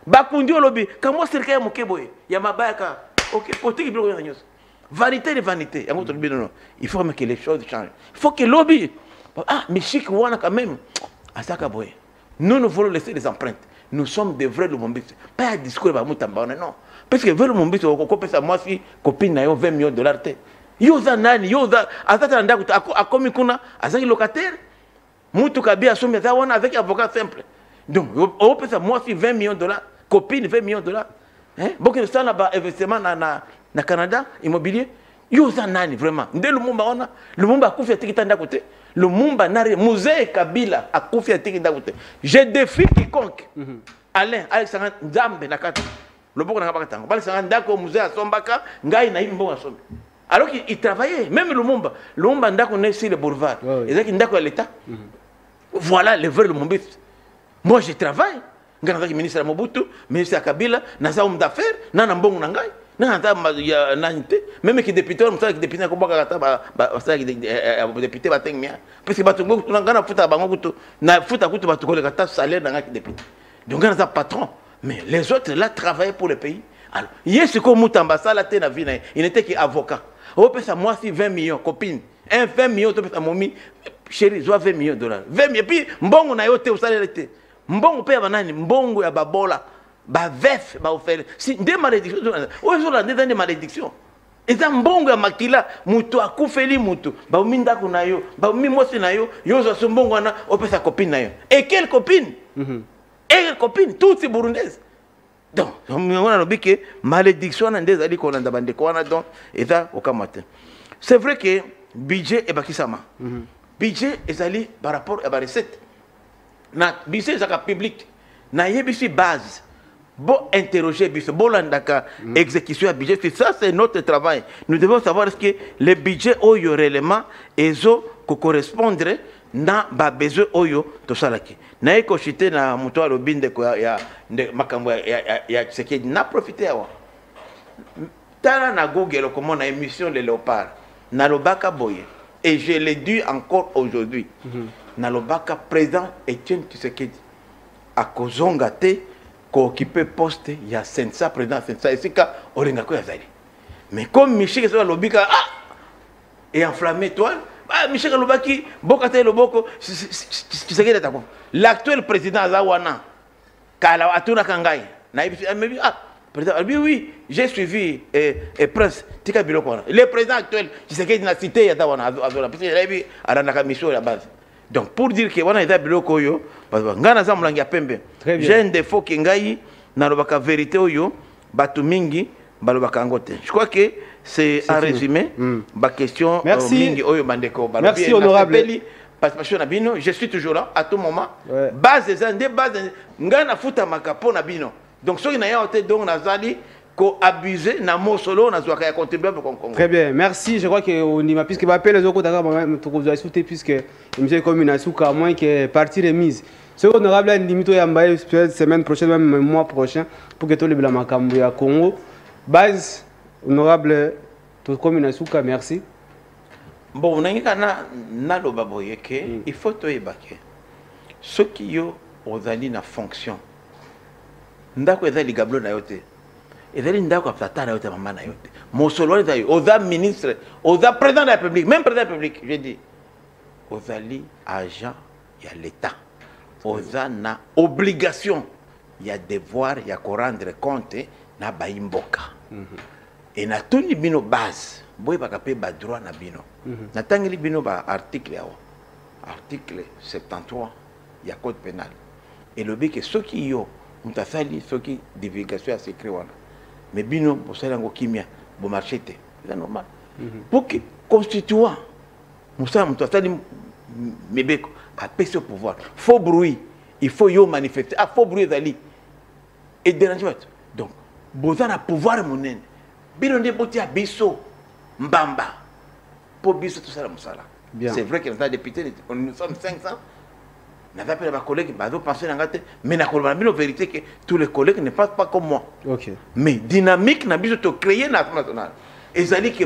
bakundi olobi kamo serikali ya mokeboye ya mabaka ok potiki bilo ya nyos vanité de vanité yango to bino non il faut que les choses changent il faut que lobby ah mais chic wana quand même asaka boye nous voulons laisser des empreintes nous sommes des vrais Lubumbashi pas un discours ba mutamba non parce que vrai Lubumbashi ko pesa moi si copine na yo $20 millions te yoza nani yoza atata ndako akomi kuna azaki locataire mutu kabia somi za wana avec avocat simple donc on pesa moi si $20 millions copine $20 millions hein beaucoup de ça là-bas investissement na Canada immobilier yoza nani vraiment nde Lumumba ona Lumumba akufia tikita nda côté Lumumba nari musée Kabila akufia tikita côté je défie quiconque Alain Alexandre Nzambe na kata loboko na bakata bali sanga ndako musée asombaka ngai na imbo asombe alors qu'il travaillait même Lumumba ndako ne sur le boulevard ezaki ndako ya l'état voilà le vrai Lumumba. Moi je travaille ngana ministre Mobutu ministre Kabila na za homme d'affaires na mbongo na ngai na nta ya nante même que député on ça que député ko baka kata ba ça que député ba tengmia parce que ba tungo tuna ngana futa bango kutu na futa kutu ba tukole kata salaire na ngaki député donc ngana za patron mais les autres là travaillaient pour le pays alors yesu ko mutamba sala te na vie il n'était qu'avocat au pesa moi si 20 millions copine un 20 millions to pesa momi chérie zo $20 millions 20 millions puis mbongo na yo te usale te mbongo pe ya banani mbongo ya babola ba vef ba offert si des malédictions aujourd'hui des malédictions eza mbongo ya makila mutu akufeli mutu ba minda kuna yo ba mimosi na yo yo zo mbongo na opesa copine na yo et quelle copine et copine toutes ces burundaises donc on a dit que malédiction na ndeza ali kona ndabande kona donc eza okamate c'est vrai que budget et bakisama budget ezali par rapport à la recette na budget ezaka public na yebisi base bon interroger biso bolandaka exécution à budget ça c'est notre travail nous devons savoir est-ce que le budget oyo réellement ezo ko correspondre na ba besoin oyo to salaki na eko chité na muto alobinde ko ya makambo ya Tshisekedi na profiter awa tala na Google comment na émission de Léopard na lobaka boye et je l'ai dit encore aujourd'hui na lobaka président Etienne Tshisekedi a kozonga te ko occuper poste ya sensa président sensa esika orenga ko yazali mais comme Michel so lobika et enflammé toi Michel Lobaki bokate loboko Tshisekedi atako l'actuel président Zawana kala atuna kangai na ibi président oui j'ai suivi et prince tika biloko le président actuel Tshisekedi na cité ya Zawana azola parce que ibi arana mission la base donc pour dire que wana eza biloko yo ngana za mulangi ya pembe j'ai un défaut ki ngai na lobaka vérité oyo batu mingi balobaka ngote je crois que c'est un résumé ma question mingi oyo bandeko balobi merci honorable participation na bino je suis toujours là à tout moment base des base ngana futa makapo na bino donc soki na yaote donc nazali ko abuser na mosolo na zwaka ya contribuable comme Congo. Très bien, merci. Je crois que on y va puisque va appeler les autres d'accord to vous ajouter puisque monsieur commune a souka moins que partie remise. Ce honorable a limite ya mbaye semaine prochaine même mois prochain pour que tout le bla makambo ya Congo. Base honorable to commune a souka merci. Bon nanga na loba boye que il faut to ebake. Ce qui yo ozali na fonction. Ndako ezali gablo na yote. Et là, il y a des ministre, oza président de la République, même président de la République, je dis, oza agent, il y a l'État, oza na obligation, il y a devoir, il y a qu'on rendre compte, na baimboka. Et na tout bino base, boy ba kapé ba droit na bino. Na tangeli bino ba article article 73, il y a code pénal. Et le but que ceux qui yo, mutasali ceux qui divulgation à secret wana. Mais bino bosalango kimia bo marchete c'est normal pour que constituant musala mutasali mebeko a pèse au pouvoir faux bruit il faut yo manifester faux bruit zali et dérangement donc bozana pouvoir monene bino nde boti a biso mbamba pour biso tout ça la musala c'est vrai que les députés nous sommes 500. N'avait pas de collègues, mais la vérité que tous les collègues ne passent pas comme moi. Okay. Mais dynamique, n'a besoin de créer la nationale. Et ça dit que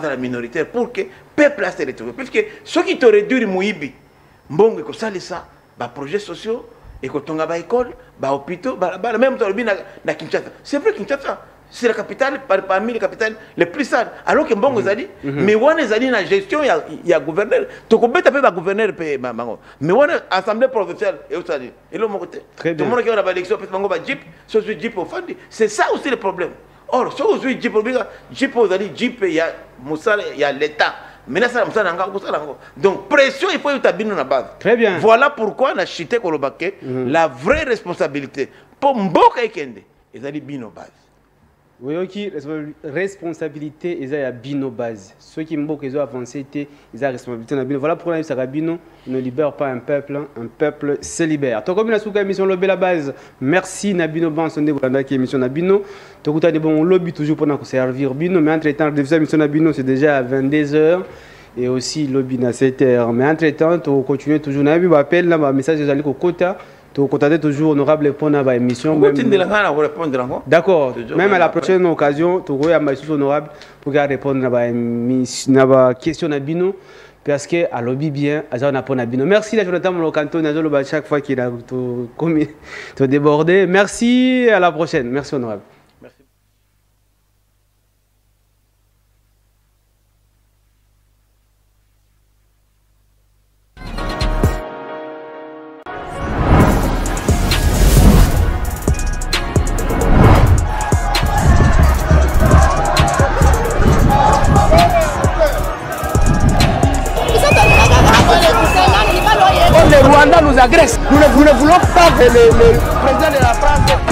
la minorité pour que le peuple se retrouve. Puisque ceux qui te réduisent Mouibi, bon, que ça, ça, projets sociaux, et que tu as des écoles, des hôpitaux, même dans Kinshasa. C'est vrai Kinshasa. C'est la capitale parmi les capitales les plus sales. Alors que bon, mais on est dans la gestion, il y a gouverneur. Tu peux pas gouverneur, mais on est assemblée provinciale et tout ça. Et là, tout le monde qui a l'élection, c'est ça aussi le problème. Or, si vous avez Jeep, il y a Moussal, il y a l'État. Donc, pression, il faut établir dans la base. Très bien. Voilà pourquoi on a chité la vraie responsabilité. Pour Mboka Ekende, ils ont dit bino base. Oui, ok, responsabilité, ils ont bino base. Ceux qui m'ont avancé, ils ont responsabilité. Voilà pourquoi Bino ne libère pas un peuple se libère. Donc, comme la émission Lobby la base, merci Nabino Banson de Bolanda qui émission Nabino. Donc, tu as des bons lobby toujours pour nous servir Bino, mais entre-temps, la deuxième émission Nabino, c'est déjà à 22h. Et aussi lobby à 7h. Mais entre-temps, tu continues toujours. On a vu appel, un message de au quota. Tu contactes toujours honorable pour la émission. D'accord. Même à la prochaine occasion, tu auras un honorable pour répondre à la question de Bino. Parce que à lobby bien, à Bino. Merci, Jonathan Molokanto, chaque fois qu'il a débordé. Merci, à la prochaine. Merci, honorable. agresse. Nous ne voulons pas que le président de la France